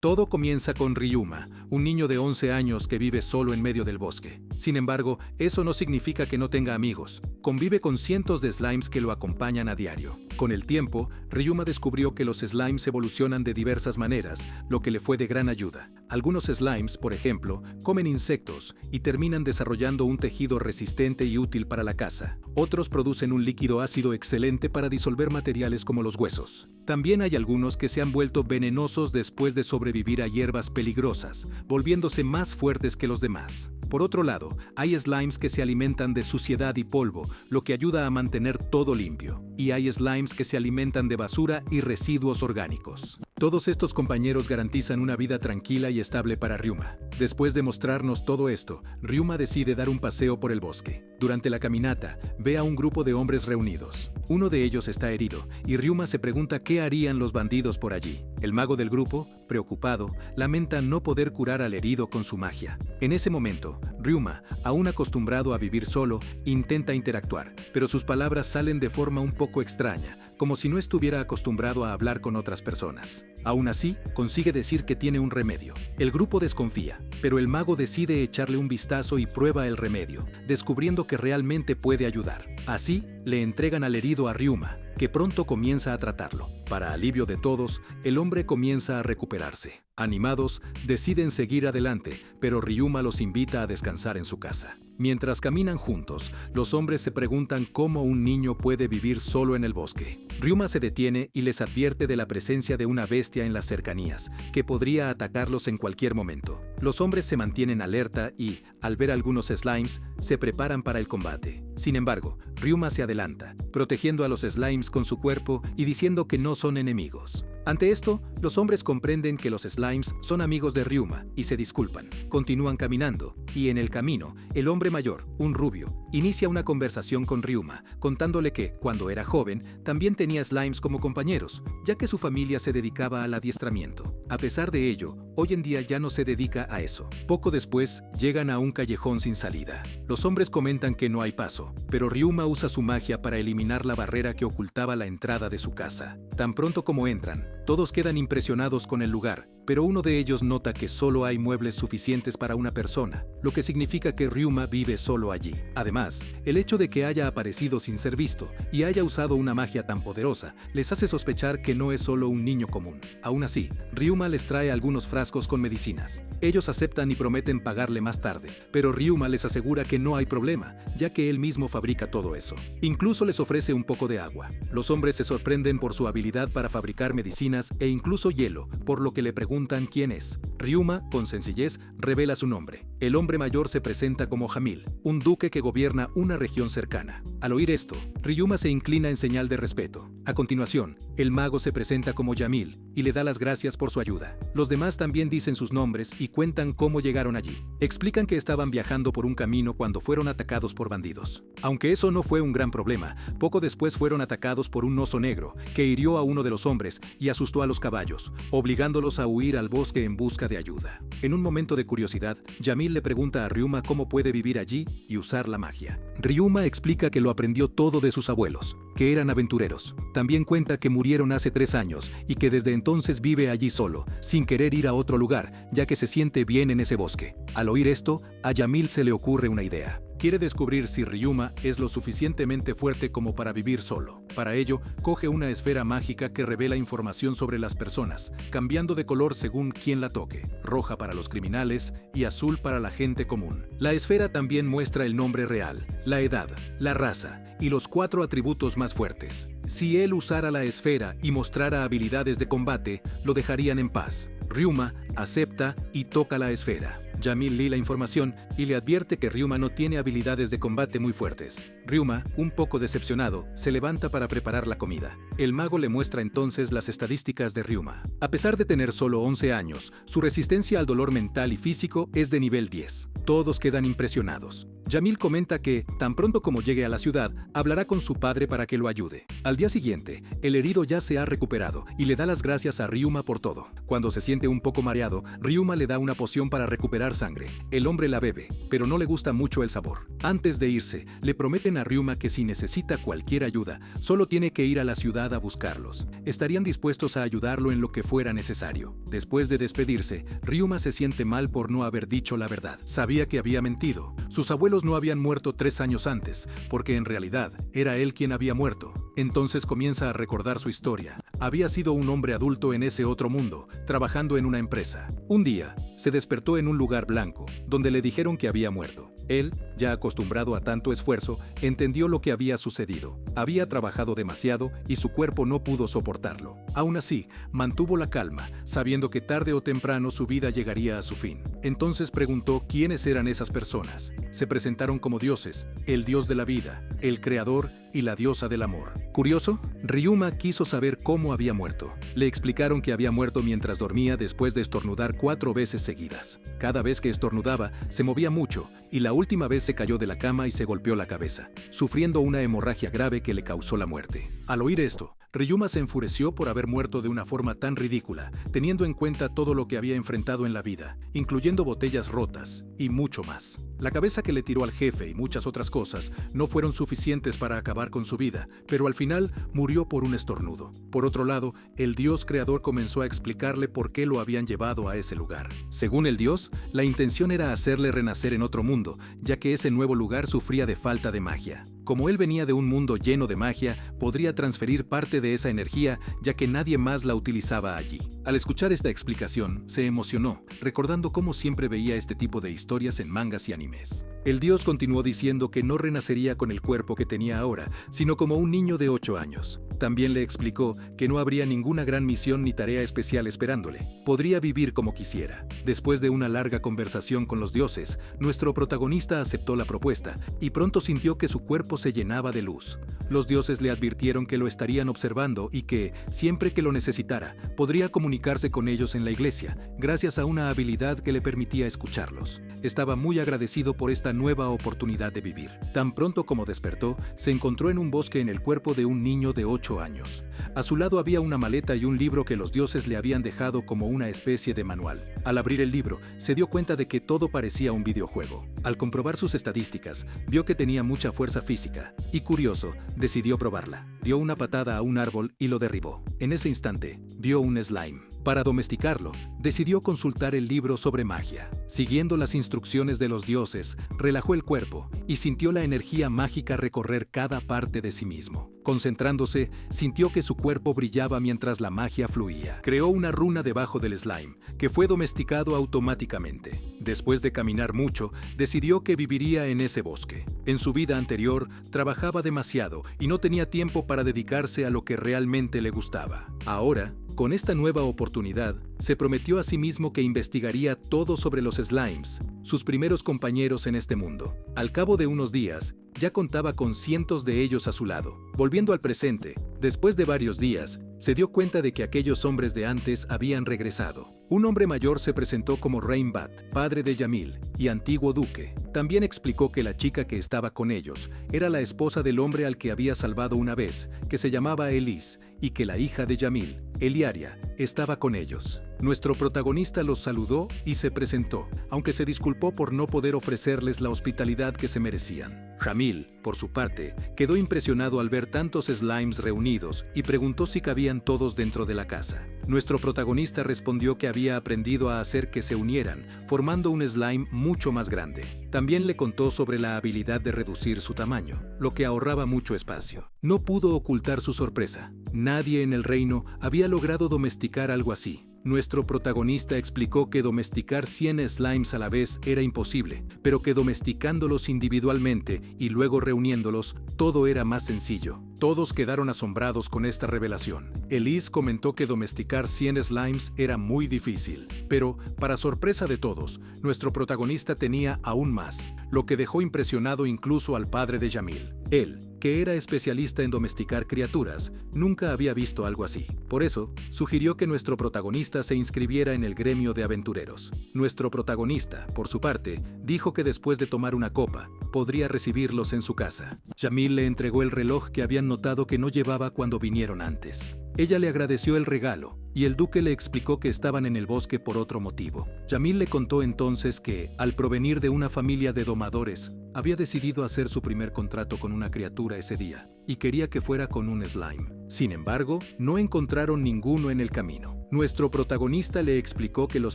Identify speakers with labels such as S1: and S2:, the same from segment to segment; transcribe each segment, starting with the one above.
S1: Todo comienza con Ryuma, un niño de 11 años que vive solo en medio del bosque. Sin embargo, eso no significa que no tenga amigos. Convive con cientos de slimes que lo acompañan a diario. Con el tiempo, Ryuma descubrió que los slimes evolucionan de diversas maneras, lo que le fue de gran ayuda. Algunos slimes, por ejemplo, comen insectos y terminan desarrollando un tejido resistente y útil para la caza. Otros producen un líquido ácido excelente para disolver materiales como los huesos. También hay algunos que se han vuelto venenosos después de sobrevivir a hierbas peligrosas, volviéndose más fuertes que los demás. Por otro lado, hay slimes que se alimentan de suciedad y polvo, lo que ayuda a mantener todo limpio. Y hay slimes que se alimentan de basura y residuos orgánicos. Todos estos compañeros garantizan una vida tranquila y estable para Ryuma. Después de mostrarnos todo esto, Ryuma decide dar un paseo por el bosque. Durante la caminata, ve a un grupo de hombres reunidos. Uno de ellos está herido, y Ryuma se pregunta qué harían los bandidos por allí. El mago del grupo, preocupado, lamenta no poder curar al herido con su magia. En ese momento, Ryuma, aún acostumbrado a vivir solo, intenta interactuar, pero sus palabras salen de forma un poco extraña, como si no estuviera acostumbrado a hablar con otras personas. Aún así, consigue decir que tiene un remedio. El grupo desconfía, pero el mago decide echarle un vistazo y prueba el remedio, descubriendo que realmente puede ayudar. Así, le entregan al herido a Ryuma, que pronto comienza a tratarlo. Para alivio de todos, el hombre comienza a recuperarse. Animados, deciden seguir adelante, pero Ryuma los invita a descansar en su casa. Mientras caminan juntos, los hombres se preguntan cómo un niño puede vivir solo en el bosque. Ryuma se detiene y les advierte de la presencia de una bestia en las cercanías, que podría atacarlos en cualquier momento. Los hombres se mantienen alerta y, al ver algunos slimes, se preparan para el combate. Sin embargo, Ryuma se adelanta, protegiendo a los slimes con su cuerpo y diciendo que no son enemigos. Ante esto, los hombres comprenden que los slimes son amigos de Ryuma y se disculpan. Continúan caminando, y en el camino, el hombre mayor, un rubio, inicia una conversación con Ryuma, contándole que, cuando era joven, también tenía slimes como compañeros, ya que su familia se dedicaba al adiestramiento. A pesar de ello, hoy en día ya no se dedica a eso. Poco después, llegan a un callejón sin salida. Los hombres comentan que no hay paso, pero Ryuma usa su magia para eliminar la barrera que ocultaba la entrada de su casa. Tan pronto como entran, todos quedan impresionados con el lugar, pero uno de ellos nota que solo hay muebles suficientes para una persona, lo que significa que Ryuma vive solo allí. Además, el hecho de que haya aparecido sin ser visto y haya usado una magia tan poderosa les hace sospechar que no es solo un niño común. Aún así, Ryuma les trae algunos frascos con medicinas. Ellos aceptan y prometen pagarle más tarde, pero Ryuma les asegura que no hay problema, ya que él mismo fabrica todo eso. Incluso les ofrece un poco de agua. Los hombres se sorprenden por su habilidad para fabricar medicinas e incluso hielo, por lo que le preguntan quién es. Ryuma, con sencillez, revela su nombre. El hombre mayor se presenta como Jamil, un duque que gobierna una región cercana. Al oír esto, Ryuma se inclina en señal de respeto. A continuación, el mago se presenta como Yamil y le da las gracias por su ayuda. Los demás también dicen sus nombres y cuentan cómo llegaron allí. Explican que estaban viajando por un camino cuando fueron atacados por bandidos. Aunque eso no fue un gran problema, poco después fueron atacados por un oso negro que hirió a uno de los hombres y asustó a los caballos, obligándolos a huir al bosque en busca de ayuda. En un momento de curiosidad, Yamil le pregunta a Ryuma cómo puede vivir allí y usar la magia. Ryuma explica que lo aprendió todo de sus abuelos, que eran aventureros. También cuenta que murieron hace 3 años y que desde entonces vive allí solo, sin querer ir a otro lugar, ya que se siente bien en ese bosque. Al oír esto, a Yamil se le ocurre una idea. Quiere descubrir si Ryuma es lo suficientemente fuerte como para vivir solo. Para ello, coge una esfera mágica que revela información sobre las personas, cambiando de color según quien la toque, roja para los criminales y azul para la gente común. La esfera también muestra el nombre real, la edad, la raza y los 4 atributos más fuertes. Si él usara la esfera y mostrara habilidades de combate, lo dejarían en paz. Ryuma acepta y toca la esfera. Yamil lee la información y le advierte que Ryuma no tiene habilidades de combate muy fuertes. Ryuma, un poco decepcionado, se levanta para preparar la comida. El mago le muestra entonces las estadísticas de Ryuma. A pesar de tener solo 11 años, su resistencia al dolor mental y físico es de nivel 10. Todos quedan impresionados. Jamil comenta que, tan pronto como llegue a la ciudad, hablará con su padre para que lo ayude. Al día siguiente, el herido ya se ha recuperado y le da las gracias a Ryuma por todo. Cuando se siente un poco mareado, Ryuma le da una poción para recuperar sangre. El hombre la bebe, pero no le gusta mucho el sabor. Antes de irse, le prometen a Ryuma que si necesita cualquier ayuda, solo tiene que ir a la ciudad a buscarlos. Estarían dispuestos a ayudarlo en lo que fuera necesario. Después de despedirse, Ryuma se siente mal por no haber dicho la verdad. Sabía que había mentido. Sus abuelos no habían muerto 3 años antes, porque en realidad era él quien había muerto. Entonces comienza a recordar su historia. Había sido un hombre adulto en ese otro mundo, trabajando en una empresa. Un día, se despertó en un lugar blanco, donde le dijeron que había muerto. Él, ya acostumbrado a tanto esfuerzo, entendió lo que había sucedido. Había trabajado demasiado y su cuerpo no pudo soportarlo. Aún así, mantuvo la calma, sabiendo que tarde o temprano su vida llegaría a su fin. Entonces preguntó quiénes eran esas personas. Se presentaron como dioses, el dios de la vida, el creador y la diosa del amor. Curioso, Ryuma quiso saber cómo había muerto. Le explicaron que había muerto mientras dormía después de estornudar 4 veces seguidas. Cada vez que estornudaba, se movía mucho, y la última vez se cayó de la cama y se golpeó la cabeza, sufriendo una hemorragia grave que le causó la muerte. Al oír esto, Ryuma se enfureció por haber muerto de una forma tan ridícula, teniendo en cuenta todo lo que había enfrentado en la vida, incluyendo botellas rotas y mucho más. La cabeza que le tiró al jefe y muchas otras cosas no fueron suficientes para acabar con su vida, pero al final murió por un estornudo. Por otro lado, el dios creador comenzó a explicarle por qué lo habían llevado a ese lugar. Según el dios, la intención era hacerle renacer en otro mundo, ya que ese nuevo lugar sufría de falta de magia. Como él venía de un mundo lleno de magia, podría transferir parte de esa energía, ya que nadie más la utilizaba allí. Al escuchar esta explicación, se emocionó, recordando cómo siempre veía este tipo de historias en mangas y animes. El dios continuó diciendo que no renacería con el cuerpo que tenía ahora, sino como un niño de 8 años. También le explicó que no habría ninguna gran misión ni tarea especial esperándole. Podría vivir como quisiera. Después de una larga conversación con los dioses, nuestro protagonista aceptó la propuesta y pronto sintió que su cuerpo se llenaba de luz. Los dioses le advirtieron que lo estarían observando y que, siempre que lo necesitara, podría comunicarse con ellos en la iglesia, gracias a una habilidad que le permitía escucharlos. Estaba muy agradecido por esta nueva oportunidad de vivir. Tan pronto como despertó, se encontró en un bosque en el cuerpo de un niño de 8 años. A su lado había una maleta y un libro que los dioses le habían dejado como una especie de manual. Al abrir el libro, se dio cuenta de que todo parecía un videojuego. Al comprobar sus estadísticas, vio que tenía mucha fuerza física, y curioso, decidió probarla. Dio una patada a un árbol y lo derribó. En ese instante, vio un slime. Para domesticarlo, decidió consultar el libro sobre magia. Siguiendo las instrucciones de los dioses, relajó el cuerpo y sintió la energía mágica recorrer cada parte de sí mismo. Concentrándose, sintió que su cuerpo brillaba mientras la magia fluía. Creó una runa debajo del slime, que fue domesticado automáticamente. Después de caminar mucho, decidió que viviría en ese bosque. En su vida anterior, trabajaba demasiado y no tenía tiempo para dedicarse a lo que realmente le gustaba. Ahora, con esta nueva oportunidad, se prometió a sí mismo que investigaría todo sobre los slimes, sus primeros compañeros en este mundo. Al cabo de unos días, ya contaba con cientos de ellos a su lado. Volviendo al presente, después de varios días, se dio cuenta de que aquellos hombres de antes habían regresado. Un hombre mayor se presentó como Rainbat, padre de Jamil y antiguo duque. También explicó que la chica que estaba con ellos era la esposa del hombre al que había salvado una vez, que se llamaba Elise, y que la hija de Jamil, Eliaria, estaba con ellos. Nuestro protagonista los saludó y se presentó, aunque se disculpó por no poder ofrecerles la hospitalidad que se merecían. Jamil, por su parte, quedó impresionado al ver tantos slimes reunidos y preguntó si cabían todos dentro de la casa. Nuestro protagonista respondió que había aprendido a hacer que se unieran, formando un slime mucho más grande. También le contó sobre la habilidad de reducir su tamaño, lo que ahorraba mucho espacio. No pudo ocultar su sorpresa. Nadie en el reino había logrado domesticar algo así. Nuestro protagonista explicó que domesticar 100 slimes a la vez era imposible, pero que domesticándolos individualmente y luego reuniéndolos, todo era más sencillo. Todos quedaron asombrados con esta revelación. Elise comentó que domesticar 100 slimes era muy difícil, pero, para sorpresa de todos, nuestro protagonista tenía aún más, lo que dejó impresionado incluso al padre de Jamil. Él, que era especialista en domesticar criaturas, nunca había visto algo así. Por eso, sugirió que nuestro protagonista se inscribiera en el gremio de aventureros. Nuestro protagonista, por su parte, dijo que después de tomar una copa, podría recibirlos en su casa. Jamil le entregó el reloj que habían notado que no llevaba cuando vinieron antes. Ella le agradeció el regalo, y el duque le explicó que estaban en el bosque por otro motivo. Jamil le contó entonces que, al provenir de una familia de domadores, había decidido hacer su primer contrato con una criatura ese día, y quería que fuera con un slime. Sin embargo, no encontraron ninguno en el camino. Nuestro protagonista le explicó que los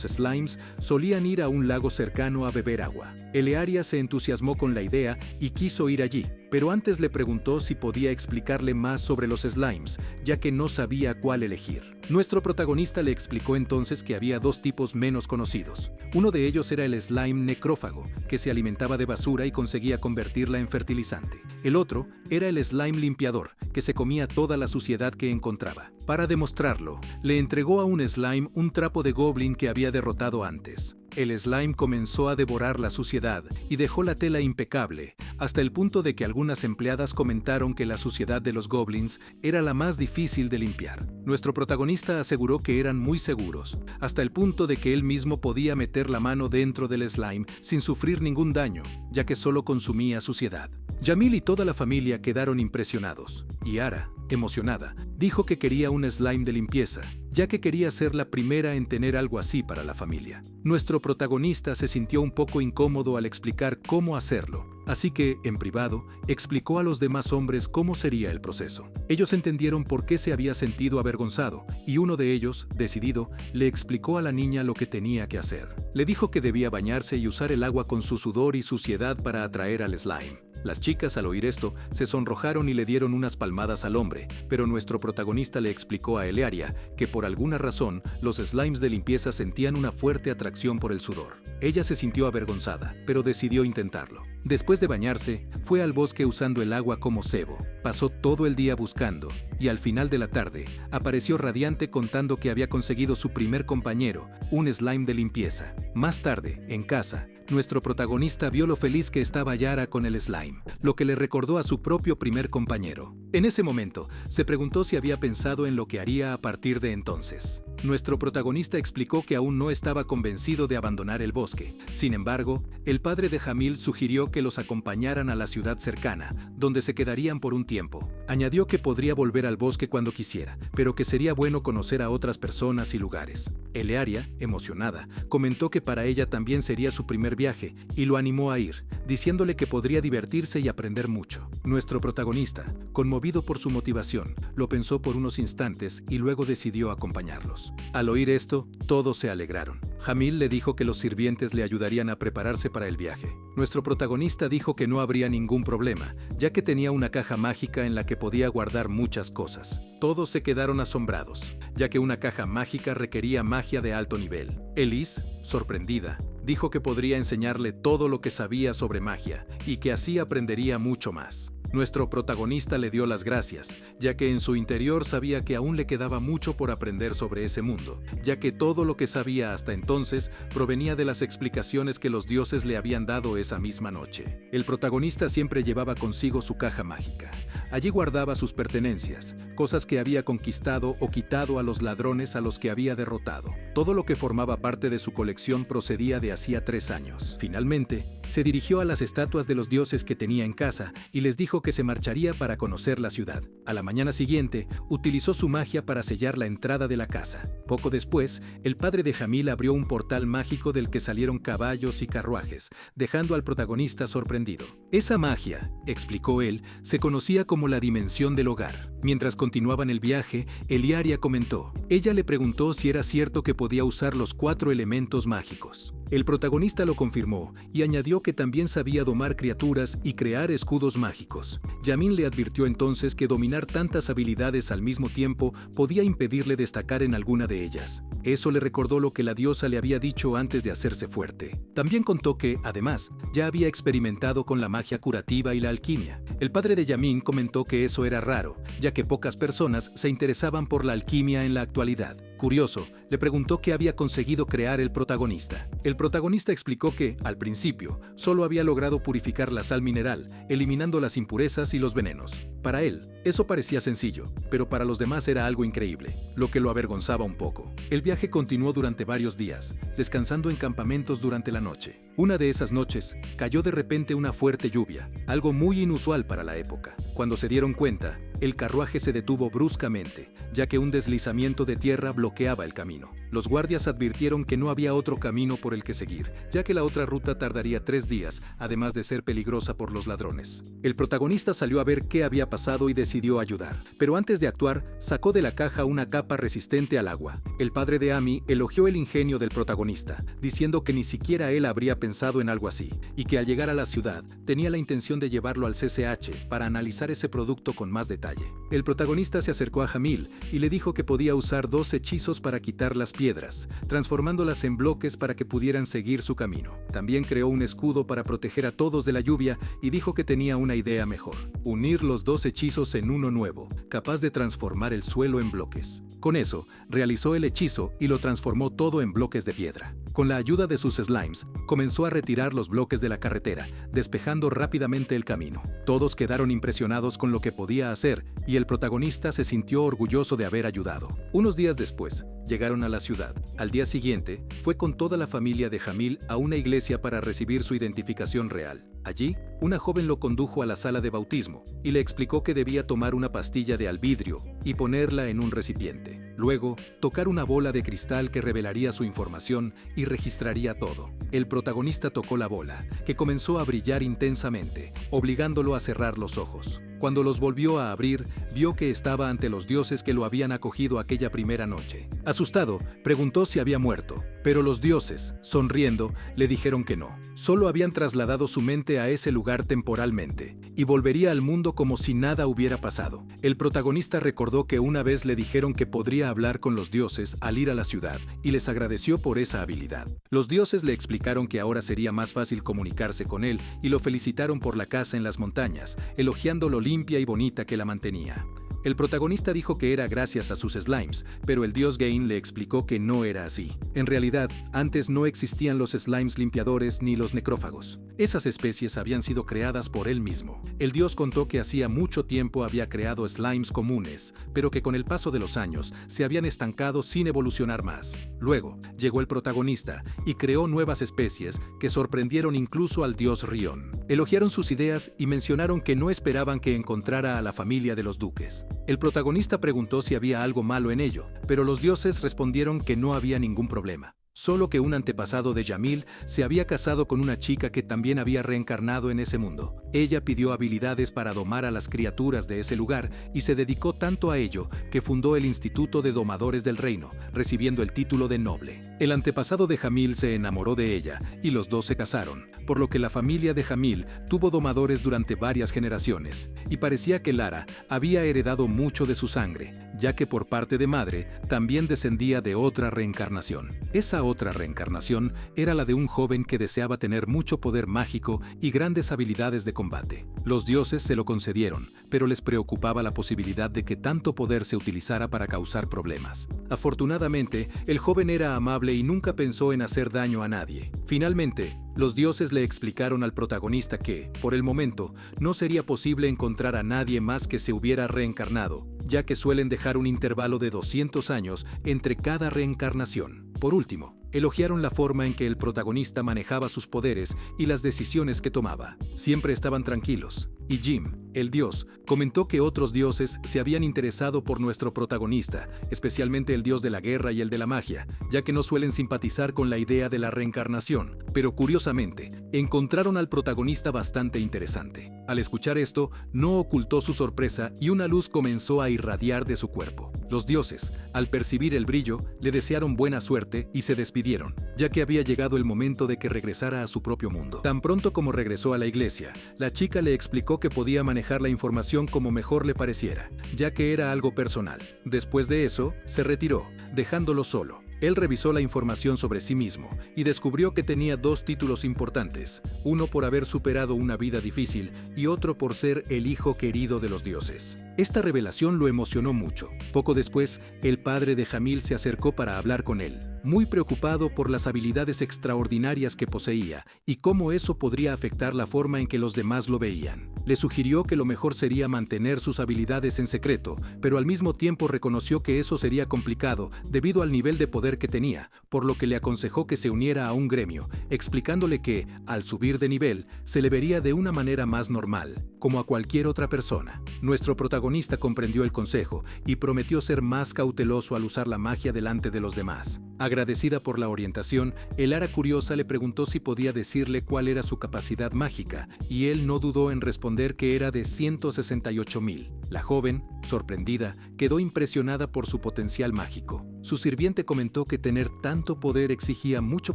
S1: slimes solían ir a un lago cercano a beber agua. Elearia se entusiasmó con la idea y quiso ir allí, pero antes le preguntó si podía explicarle más sobre los slimes, ya que no sabía cuál elegir. Nuestro protagonista le explicó entonces que había dos tipos menos conocidos. Uno de ellos era el slime necrófago, que se alimentaba de basura y conseguía convertirla en fertilizante. El otro era el slime limpiador, que se comía toda la suciedad que encontraba. Para demostrarlo, le entregó a un slime un trapo de goblin que había derrotado antes. El slime comenzó a devorar la suciedad y dejó la tela impecable, hasta el punto de que algunas empleadas comentaron que la suciedad de los goblins era la más difícil de limpiar. Nuestro protagonista aseguró que eran muy seguros, hasta el punto de que él mismo podía meter la mano dentro del slime sin sufrir ningún daño, ya que solo consumía suciedad. Jamil y toda la familia quedaron impresionados, y Ara, emocionada, dijo que quería un slime de limpieza, ya que quería ser la primera en tener algo así para la familia. Nuestro protagonista se sintió un poco incómodo al explicar cómo hacerlo, así que, en privado, explicó a los demás hombres cómo sería el proceso. Ellos entendieron por qué se había sentido avergonzado, y uno de ellos, decidido, le explicó a la niña lo que tenía que hacer. Le dijo que debía bañarse y usar el agua con su sudor y suciedad para atraer al slime. Las chicas, al oír esto, se sonrojaron y le dieron unas palmadas al hombre, pero nuestro protagonista le explicó a Elearia que por alguna razón los slimes de limpieza sentían una fuerte atracción por el sudor. Ella se sintió avergonzada, pero decidió intentarlo. Después de bañarse, fue al bosque usando el agua como cebo. Pasó todo el día buscando, y al final de la tarde, apareció radiante contando que había conseguido su primer compañero, un slime de limpieza. Más tarde, en casa, nuestro protagonista vio lo feliz que estaba Yara con el slime, lo que le recordó a su propio primer compañero. En ese momento, se preguntó si había pensado en lo que haría a partir de entonces. Nuestro protagonista explicó que aún no estaba convencido de abandonar el bosque. Sin embargo, el padre de Jamil sugirió que los acompañaran a la ciudad cercana, donde se quedarían por un tiempo. Añadió que podría volver al bosque cuando quisiera, pero que sería bueno conocer a otras personas y lugares. Elearia, emocionada, comentó que para ella también sería su primer viaje y lo animó a ir, diciéndole que podría divertirse y aprender mucho. Nuestro protagonista, conmovido por su motivación, lo pensó por unos instantes y luego decidió acompañarlos. Al oír esto, todos se alegraron. Jamil le dijo que los sirvientes le ayudarían a prepararse para el viaje. Nuestro protagonista dijo que no habría ningún problema, ya que tenía una caja mágica en la que podía guardar muchas cosas. Todos se quedaron asombrados, ya que una caja mágica requería magia de alto nivel. Elise, sorprendida, dijo que podría enseñarle todo lo que sabía sobre magia y que así aprendería mucho más. Nuestro protagonista le dio las gracias, ya que en su interior sabía que aún le quedaba mucho por aprender sobre ese mundo, ya que todo lo que sabía hasta entonces provenía de las explicaciones que los dioses le habían dado esa misma noche. El protagonista siempre llevaba consigo su caja mágica. Allí guardaba sus pertenencias, cosas que había conquistado o quitado a los ladrones a los que había derrotado. Todo lo que formaba parte de su colección procedía de hacía 3 años. Finalmente, se dirigió a las estatuas de los dioses que tenía en casa y les dijo que se marcharía para conocer la ciudad. A la mañana siguiente, utilizó su magia para sellar la entrada de la casa. Poco después, el padre de Jamil abrió un portal mágico del que salieron caballos y carruajes, dejando al protagonista sorprendido. Esa magia, explicó él, se conocía como la dimensión del hogar. Mientras continuaban el viaje, Elearia comentó. Ella le preguntó si era cierto que podía usar los 4 elementos mágicos. El protagonista lo confirmó y añadió que también sabía domar criaturas y crear escudos mágicos. Jamil le advirtió entonces que dominar tantas habilidades al mismo tiempo podía impedirle destacar en alguna de ellas. Eso le recordó lo que la diosa le había dicho antes de hacerse fuerte. También contó que, además, ya había experimentado con la magia curativa y la alquimia. El padre de Jamil comentó que eso era raro, ya que pocas personas se interesaban por la alquimia en la actualidad. Curioso, le preguntó qué había conseguido crear el protagonista. El protagonista explicó que, al principio, solo había logrado purificar la sal mineral, eliminando las impurezas y los venenos. Para él, eso parecía sencillo, pero para los demás era algo increíble, lo que lo avergonzaba un poco. El viaje continuó durante varios días, descansando en campamentos durante la noche. Una de esas noches, cayó de repente una fuerte lluvia, algo muy inusual para la época. Cuando se dieron cuenta, el carruaje se detuvo bruscamente, ya que un deslizamiento de tierra bloqueaba el camino. Los guardias advirtieron que no había otro camino por el que seguir, ya que la otra ruta tardaría 3 días, además de ser peligrosa por los ladrones. El protagonista salió a ver qué había pasado y decidió ayudar, pero antes de actuar, sacó de la caja una capa resistente al agua. El padre de Amy elogió el ingenio del protagonista, diciendo que ni siquiera él habría pensado en algo así, y que al llegar a la ciudad, tenía la intención de llevarlo al CCH para analizar ese producto con más detalle. El protagonista se acercó a Jamil y le dijo que podía usar 2 hechizos para quitar las piedras, transformándolas en bloques para que pudieran seguir su camino. También creó un escudo para proteger a todos de la lluvia y dijo que tenía una idea mejor: unir los 2 hechizos en uno nuevo, capaz de transformar el suelo en bloques. Con eso, realizó el hechizo y lo transformó todo en bloques de piedra. Con la ayuda de sus slimes, comenzó a retirar los bloques de la carretera, despejando rápidamente el camino. Todos quedaron impresionados con lo que podía hacer y el protagonista se sintió orgulloso de haber ayudado. Unos días después, llegaron a la ciudad. Al día siguiente, fue con toda la familia de Jamil a una iglesia para recibir su identificación real. Allí, una joven lo condujo a la sala de bautismo y le explicó que debía tomar una pastilla de albidrio y ponerla en un recipiente. Luego, tocar una bola de cristal que revelaría su información y registraría todo. El protagonista tocó la bola, que comenzó a brillar intensamente, obligándolo a cerrar los ojos. Cuando los volvió a abrir, vio que estaba ante los dioses que lo habían acogido aquella primera noche. Asustado, preguntó si había muerto, pero los dioses, sonriendo, le dijeron que no. Solo habían trasladado su mente a ese lugar temporalmente, y volvería al mundo como si nada hubiera pasado. El protagonista recordó que una vez le dijeron que podría hablar con los dioses al ir a la ciudad, y les agradeció por esa habilidad. Los dioses le explicaron que ahora sería más fácil comunicarse con él, y lo felicitaron por la casa en las montañas, elogiando lo limpia y bonita que la mantenía. El protagonista dijo que era gracias a sus slimes, pero el dios Gain le explicó que no era así. En realidad, antes no existían los slimes limpiadores ni los necrófagos. Esas especies habían sido creadas por él mismo. El dios contó que hacía mucho tiempo había creado slimes comunes, pero que con el paso de los años se habían estancado sin evolucionar más. Luego, llegó el protagonista y creó nuevas especies que sorprendieron incluso al dios Rion. Elogiaron sus ideas y mencionaron que no esperaban que encontrara a la familia de los duques. El protagonista preguntó si había algo malo en ello, pero los dioses respondieron que no había ningún problema. Solo que un antepasado de Jamil se había casado con una chica que también había reencarnado en ese mundo. Ella pidió habilidades para domar a las criaturas de ese lugar y se dedicó tanto a ello que fundó el Instituto de Domadores del Reino, recibiendo el título de noble. El antepasado de Jamil se enamoró de ella y los dos se casaron, por lo que la familia de Jamil tuvo domadores durante varias generaciones, y parecía que Lara había heredado mucho de su sangre, ya que por parte de madre también descendía de otra reencarnación. Esa otra reencarnación era la de un joven que deseaba tener mucho poder mágico y grandes habilidades de combate. Los dioses se lo concedieron, pero les preocupaba la posibilidad de que tanto poder se utilizara para causar problemas. Afortunadamente, el joven era amable y nunca pensó en hacer daño a nadie. Finalmente, los dioses le explicaron al protagonista que, por el momento, no sería posible encontrar a nadie más que se hubiera reencarnado, ya que suelen dejar un intervalo de 200 años entre cada reencarnación. Por último, elogiaron la forma en que el protagonista manejaba sus poderes y las decisiones que tomaba. Siempre estaban tranquilos. Y Jim, el dios, comentó que otros dioses se habían interesado por nuestro protagonista, especialmente el dios de la guerra y el de la magia, ya que no suelen simpatizar con la idea de la reencarnación, pero curiosamente, encontraron al protagonista bastante interesante. Al escuchar esto, no ocultó su sorpresa y una luz comenzó a irradiar de su cuerpo. Los dioses, al percibir el brillo, le desearon buena suerte y se despidieron, ya que había llegado el momento de que regresara a su propio mundo. Tan pronto como regresó a la iglesia, la chica le explicó que podía manejar la información como mejor le pareciera, ya que era algo personal. Después de eso, se retiró, dejándolo solo. Él revisó la información sobre sí mismo y descubrió que tenía 2 títulos importantes, uno por haber superado una vida difícil y otro por ser el hijo querido de los dioses. Esta revelación lo emocionó mucho. Poco después, el padre de Jamil se acercó para hablar con él, muy preocupado por las habilidades extraordinarias que poseía y cómo eso podría afectar la forma en que los demás lo veían. Le sugirió que lo mejor sería mantener sus habilidades en secreto, pero al mismo tiempo reconoció que eso sería complicado debido al nivel de poder que tenía, por lo que le aconsejó que se uniera a un gremio, explicándole que, al subir de nivel, se le vería de una manera más normal, como a cualquier otra persona. Nuestro protagonista comprendió el consejo y prometió ser más cauteloso al usar la magia delante de los demás. Agradecida por la orientación, Elara curiosa le preguntó si podía decirle cuál era su capacidad mágica, y él no dudó en responder que era de 168.000. La joven, sorprendida, quedó impresionada por su potencial mágico. Su sirviente comentó que tener tanto poder exigía mucho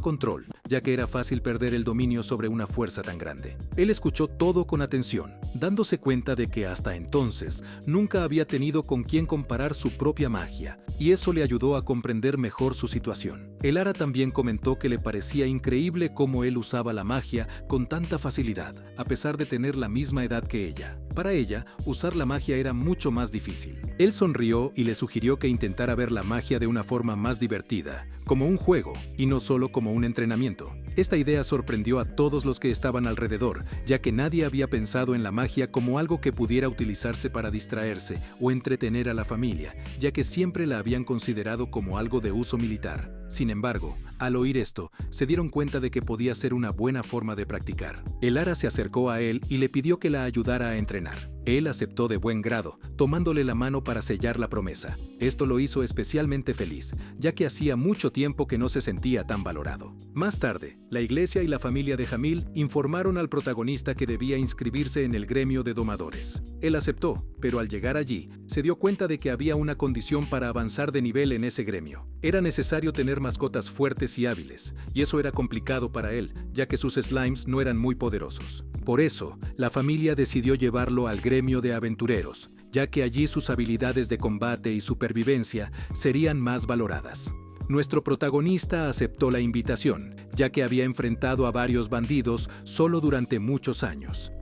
S1: control, ya que era fácil perder el dominio sobre una fuerza tan grande. Él escuchó todo con atención, dándose cuenta de que hasta entonces nunca había tenido con quién comparar su propia magia, y eso le ayudó a comprender mejor su situación. Elara también comentó que le parecía increíble cómo él usaba la magia con tanta facilidad, a pesar de tener la misma edad que ella. Para ella, usar la magia era mucho más difícil. Él sonrió y le sugirió que intentara ver la magia de una forma más divertida, como un juego, y no solo como un entrenamiento. Esta idea sorprendió a todos los que estaban alrededor, ya que nadie había pensado en la magia como algo que pudiera utilizarse para distraerse o entretener a la familia, ya que siempre la habían considerado como algo de uso militar. Sin embargo, al oír esto, se dieron cuenta de que podía ser una buena forma de practicar. Elara se acercó a él y le pidió que la ayudara a entrenar. Él aceptó de buen grado, tomándole la mano para sellar la promesa. Esto lo hizo especialmente feliz, ya que hacía mucho tiempo que no se sentía tan valorado. Más tarde, la iglesia y la familia de Jamil informaron al protagonista que debía inscribirse en el gremio de domadores. Él aceptó, pero al llegar allí, se dio cuenta de que había una condición para avanzar de nivel en ese gremio. Era necesario tener mascotas fuertes y hábiles, y eso era complicado para él, ya que sus slimes no eran muy poderosos. Por eso, la familia decidió llevarlo al gremio de aventureros, ya que allí sus habilidades de combate y supervivencia serían más valoradas. Nuestro protagonista aceptó la invitación, ya que había enfrentado a varios bandidos solo durante muchos años.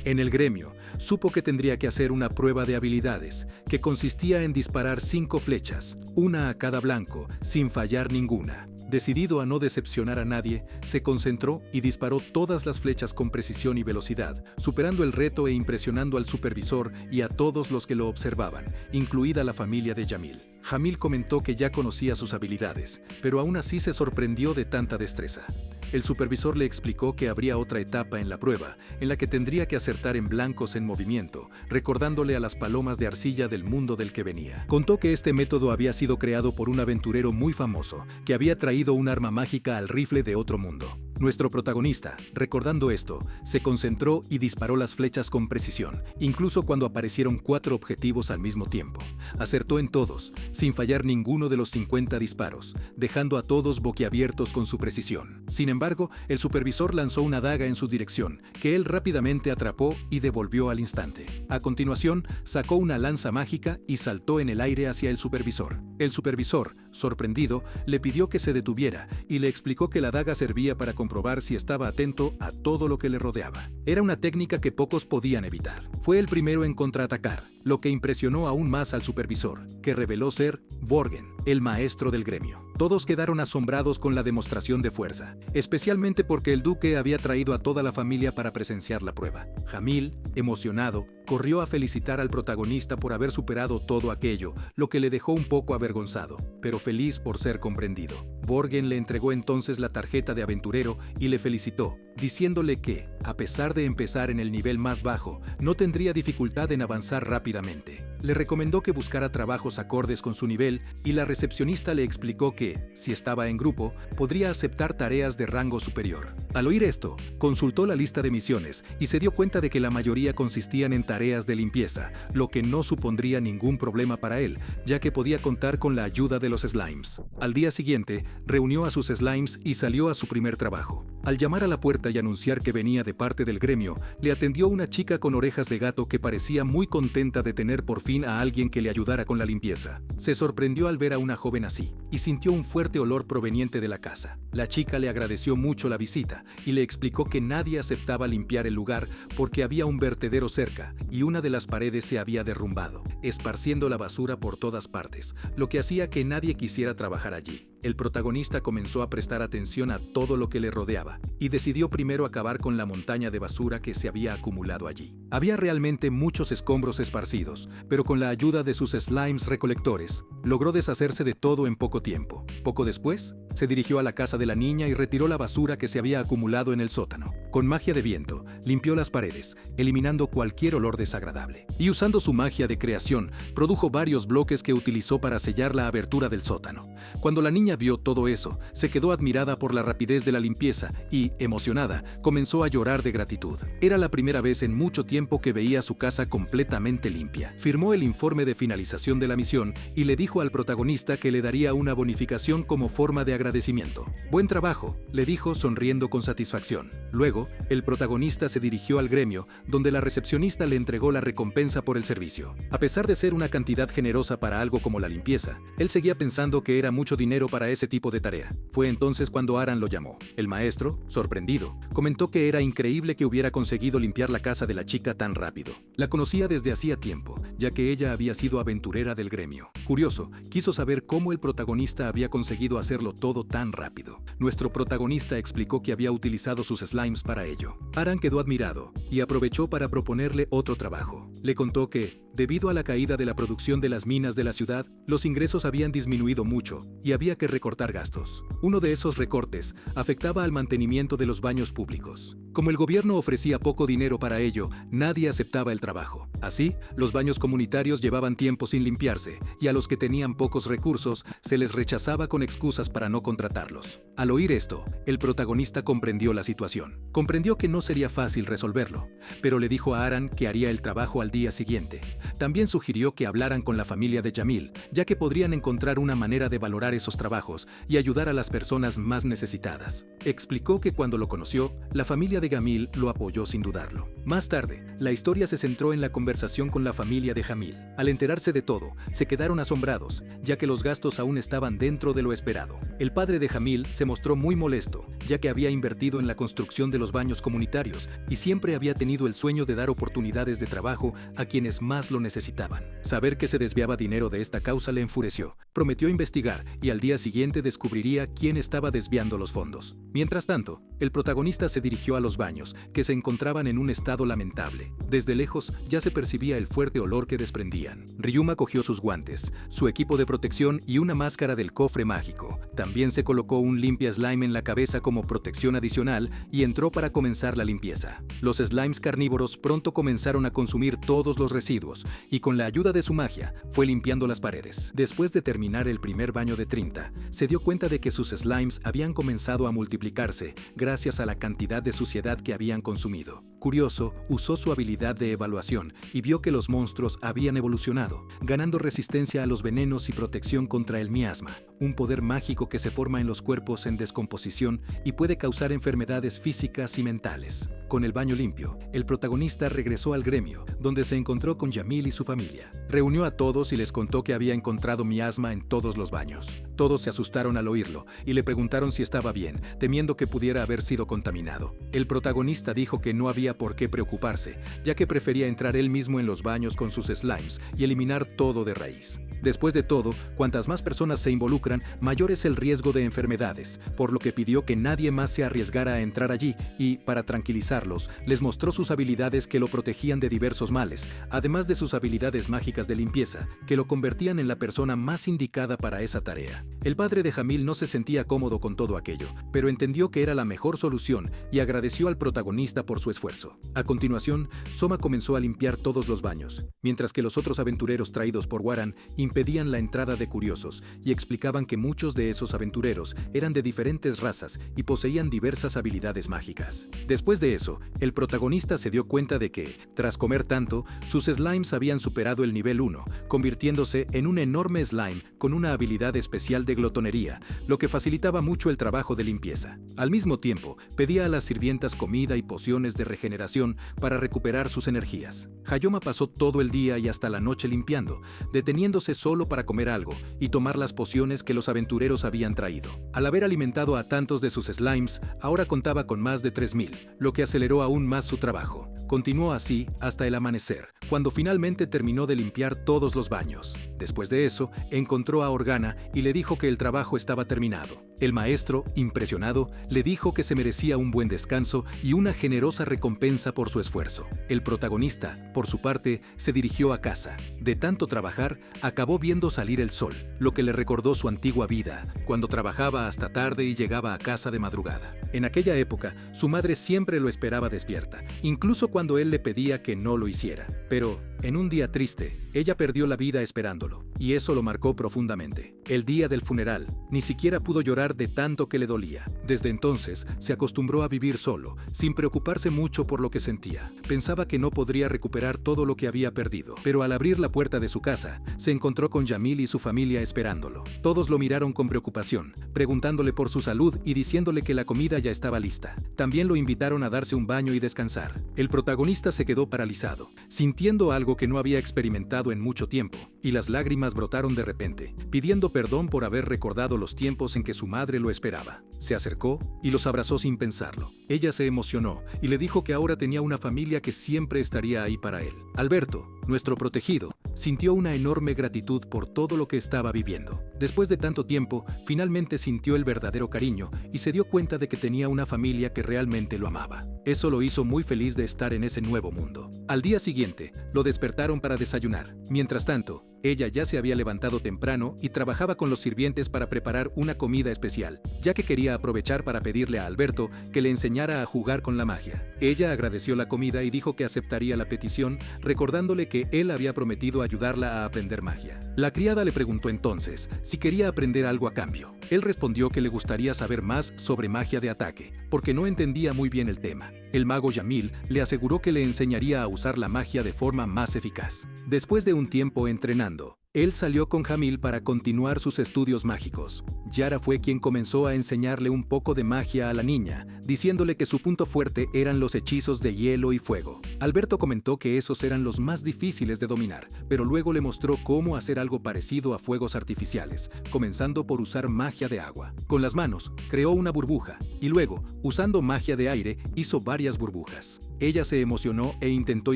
S1: En el gremio, supo que tendría que hacer una prueba de habilidades, que consistía en disparar 5 flechas, una a cada blanco, sin fallar ninguna. Decidido a no decepcionar a nadie, se concentró y disparó todas las flechas con precisión y velocidad, superando el reto e impresionando al supervisor y a todos los que lo observaban, incluida la familia de Jamil. Jamil comentó que ya conocía sus habilidades, pero aún así se sorprendió de tanta destreza. El supervisor le explicó que habría otra etapa en la prueba, en la que tendría que acertar en blancos en movimiento, recordándole a las palomas de arcilla del mundo del que venía. Contó que este método había sido creado por un aventurero muy famoso, que había traído un arma mágica al rifle de otro mundo. Nuestro protagonista, recordando esto, se concentró y disparó las flechas con precisión, incluso cuando aparecieron 4 objetivos al mismo tiempo. Acertó en todos, sin fallar ninguno de los 50 disparos, dejando a todos boquiabiertos con su precisión. Sin embargo, el supervisor lanzó una daga en su dirección, que él rápidamente atrapó y devolvió al instante. A continuación, sacó una lanza mágica y saltó en el aire hacia el supervisor. El supervisor, sorprendido, le pidió que se detuviera y le explicó que la daga servía para comprobar si estaba atento a todo lo que le rodeaba. Era una técnica que pocos podían evitar. Fue el primero en contraatacar, lo que impresionó aún más al supervisor, que reveló ser Vorgen, el maestro del gremio. Todos quedaron asombrados con la demostración de fuerza, especialmente porque el duque había traído a toda la familia para presenciar la prueba. Jamil, emocionado, corrió a felicitar al protagonista por haber superado todo aquello, lo que le dejó un poco avergonzado, pero feliz por ser comprendido. Vorgen le entregó entonces la tarjeta de aventurero y le felicitó, diciéndole que, a pesar de empezar en el nivel más bajo, no tendría dificultad en avanzar rápidamente. Le recomendó que buscara trabajos acordes con su nivel y la recepcionista le explicó que, si estaba en grupo, podría aceptar tareas de rango superior. Al oír esto, consultó la lista de misiones y se dio cuenta de que la mayoría consistían en tareas de limpieza, lo que no supondría ningún problema para él, ya que podía contar con la ayuda de los slimes. Al día siguiente, reunió a sus slimes y salió a su primer trabajo. Al llamar a la puerta y anunciar que venía de parte del gremio, le atendió una chica con orejas de gato que parecía muy contenta de tener por fin a alguien que le ayudara con la limpieza. Se sorprendió al ver a una joven así, y sintió un fuerte olor proveniente de la casa. La chica le agradeció mucho la visita, y le explicó que nadie aceptaba limpiar el lugar porque había un vertedero cerca, y una de las paredes se había derrumbado, esparciendo la basura por todas partes, lo que hacía que nadie quisiera trabajar allí. El protagonista comenzó a prestar atención a todo lo que le rodeaba y decidió primero acabar con la montaña de basura que se había acumulado allí. Había realmente muchos escombros esparcidos, pero con la ayuda de sus slimes recolectores, logró deshacerse de todo en poco tiempo. Poco después, se dirigió a la casa de la niña y retiró la basura que se había acumulado en el sótano. Con magia de viento, limpió las paredes, eliminando cualquier olor desagradable. Y usando su magia de creación, produjo varios bloques que utilizó para sellar la abertura del sótano. Cuando la niña vio todo eso, se quedó admirada por la rapidez de la limpieza y, emocionada, comenzó a llorar de gratitud. Era la primera vez en mucho tiempo que veía su casa completamente limpia. Firmó el informe de finalización de la misión y le dijo al protagonista que le daría una bonificación como forma de agradecimiento. «Buen trabajo», le dijo sonriendo con satisfacción. Luego, el protagonista se dirigió al gremio, donde la recepcionista le entregó la recompensa por el servicio. A pesar de ser una cantidad generosa para algo como la limpieza, él seguía pensando que era mucho dinero para ese tipo de tarea. Fue entonces cuando Aran lo llamó. El maestro, sorprendido, comentó que era increíble que hubiera conseguido limpiar la casa de la chica tan rápido. La conocía desde hacía tiempo, ya que ella había sido aventurera del gremio. Curioso, quiso saber cómo el protagonista había conseguido hacerlo todo tan rápido. Nuestro protagonista explicó que había utilizado sus slimes para ello. Aran quedó admirado y aprovechó para proponerle otro trabajo. Le contó que, debido a la caída de la producción de las minas de la ciudad, los ingresos habían disminuido mucho y había que recortar gastos. Uno de esos recortes afectaba al mantenimiento de los baños públicos. Como el gobierno ofrecía poco dinero para ello, nadie aceptaba el trabajo. Así, los baños comunitarios llevaban tiempo sin limpiarse y a los que tenían pocos recursos se les rechazaba con excusas para no contratarlos. Al oír esto, el protagonista comprendió la situación. Comprendió que no sería fácil resolverlo, pero le dijo a Aran que haría el trabajo al día siguiente. También sugirió que hablaran con la familia de Jamil, ya que podrían encontrar una manera de valorar esos trabajos y ayudar a las personas más necesitadas. Explicó que cuando lo conoció, la familia de Jamil lo apoyó sin dudarlo. Más tarde, la historia se centró en la conversación con la familia de Jamil. Al enterarse de todo, se quedaron asombrados, ya que los gastos aún estaban dentro de lo esperado. El padre de Jamil se mostró muy molesto, ya que había invertido en la construcción de los baños comunitarios y siempre había tenido el sueño de dar oportunidades de trabajo a quienes más lo necesitaban. Saber que se desviaba dinero de esta causa le enfureció. Prometió investigar y al día siguiente descubriría quién estaba desviando los fondos. Mientras tanto, el protagonista se dirigió a los baños, que se encontraban en un estado lamentable. Desde lejos ya se percibía el fuerte olor que desprendían. Ryuma cogió sus guantes, su equipo de protección y una máscara del cofre mágico. También se colocó un limpia slime en la cabeza como protección adicional y entró para comenzar la limpieza. Los slimes carnívoros pronto comenzaron a consumir todos los residuos y con la ayuda de su magia fue limpiando las paredes. Después de terminar el primer baño de 30, se dio cuenta de que sus slimes habían comenzado a multiplicarse gracias a la cantidad de suciedad que habían consumido. Curioso, usó su habilidad de evaluación y vio que los monstruos habían evolucionado, ganando resistencia a los venenos y protección contra el miasma, un poder mágico que se forma en los cuerpos en descomposición y puede causar enfermedades físicas y mentales. Con el baño limpio, el protagonista regresó al gremio, donde se encontró con Jamil y su familia. Reunió a todos y les contó que había encontrado miasma en todos los baños. Todos se asustaron al oírlo y le preguntaron si estaba bien, temiendo que pudiera haber sido contaminado. El protagonista dijo que no había por qué preocuparse, ya que prefería entrar él mismo en los baños con sus slimes y eliminar todo de raíz. Después de todo, cuantas más personas se involucran, mayor es el riesgo de enfermedades, por lo que pidió que nadie más se arriesgara a entrar allí y, para tranquilizarlos, les mostró sus habilidades que lo protegían de diversos males, además de sus habilidades mágicas de limpieza, que lo convertían en la persona más indicada para esa tarea. El padre de Jamil no se sentía cómodo con todo aquello, pero entendió que era la mejor solución y agradeció al protagonista por su esfuerzo. A continuación, Soma comenzó a limpiar todos los baños, mientras que los otros aventureros traídos por Waran impedían la entrada de curiosos y explicaban que muchos de esos aventureros eran de diferentes razas y poseían diversas habilidades mágicas. Después de eso, eso, el protagonista se dio cuenta de que, tras comer tanto, sus slimes habían superado el nivel 1, convirtiéndose en un enorme slime con una habilidad especial de glotonería, lo que facilitaba mucho el trabajo de limpieza. Al mismo tiempo, pedía a las sirvientas comida y pociones de regeneración para recuperar sus energías. Hayoma pasó todo el día y hasta la noche limpiando, deteniéndose solo para comer algo y tomar las pociones que los aventureros habían traído. Al haber alimentado a tantos de sus slimes, ahora contaba con más de 3000, lo que aceleró aún más su trabajo. Continuó así hasta el amanecer, cuando finalmente terminó de limpiar todos los baños. Después de eso, encontró a Organa y le dijo que el trabajo estaba terminado. El maestro, impresionado, le dijo que se merecía un buen descanso y una generosa recompensa por su esfuerzo. El protagonista, por su parte, se dirigió a casa. De tanto trabajar, acabó viendo salir el sol, lo que le recordó su antigua vida, cuando trabajaba hasta tarde y llegaba a casa de madrugada. En aquella época, su madre siempre lo esperaba despierta, incluso cuando él le pedía que no lo hiciera. Pero, en un día triste, ella perdió la vida esperándolo, y eso lo marcó profundamente. El día del funeral, ni siquiera pudo llorar de tanto que le dolía. Desde entonces, se acostumbró a vivir solo, sin preocuparse mucho por lo que sentía. Pensaba que no podría recuperar todo lo que había perdido, pero al abrir la puerta de su casa, se encontró con Yamil y su familia esperándolo. Todos lo miraron con preocupación, preguntándole por su salud y diciéndole que la comida ya estaba lista. También lo invitaron a darse un baño y descansar. El protagonista se quedó paralizado, sintiendo algo que no había experimentado en mucho tiempo, y las lágrimas brotaron de repente, pidiendo perdón por haber recordado los tiempos en que su madre lo esperaba. Se acercó y los abrazó sin pensarlo. Ella se emocionó y le dijo que ahora tenía una familia que siempre estaría ahí para él. Alberto, nuestro protegido, sintió una enorme gratitud por todo lo que estaba viviendo. Después de tanto tiempo, finalmente sintió el verdadero cariño y se dio cuenta de que tenía una familia que realmente lo amaba. Eso lo hizo muy feliz de estar en ese nuevo mundo. Al día siguiente, lo despertaron para desayunar. Mientras tanto, ella ya se había levantado temprano y trabajaba con los sirvientes para preparar una comida especial, ya que quería aprovechar para pedirle a Alberto que le enseñara a jugar con la magia. Ella agradeció la comida y dijo que aceptaría la petición, recordándole que él había prometido ayudarla a aprender magia. La criada le preguntó entonces si quería aprender algo a cambio. Él respondió que le gustaría saber más sobre magia de ataque, porque no entendía muy bien el tema. El mago Yamil le aseguró que le enseñaría a usar la magia de forma más eficaz. Después de un tiempo entrenando, él salió con Jamil para continuar sus estudios mágicos. Yara fue quien comenzó a enseñarle un poco de magia a la niña, diciéndole que su punto fuerte eran los hechizos de hielo y fuego. Alberto comentó que esos eran los más difíciles de dominar, pero luego le mostró cómo hacer algo parecido a fuegos artificiales, comenzando por usar magia de agua. Con las manos, creó una burbuja, y luego, usando magia de aire, hizo varias burbujas. Ella se emocionó e intentó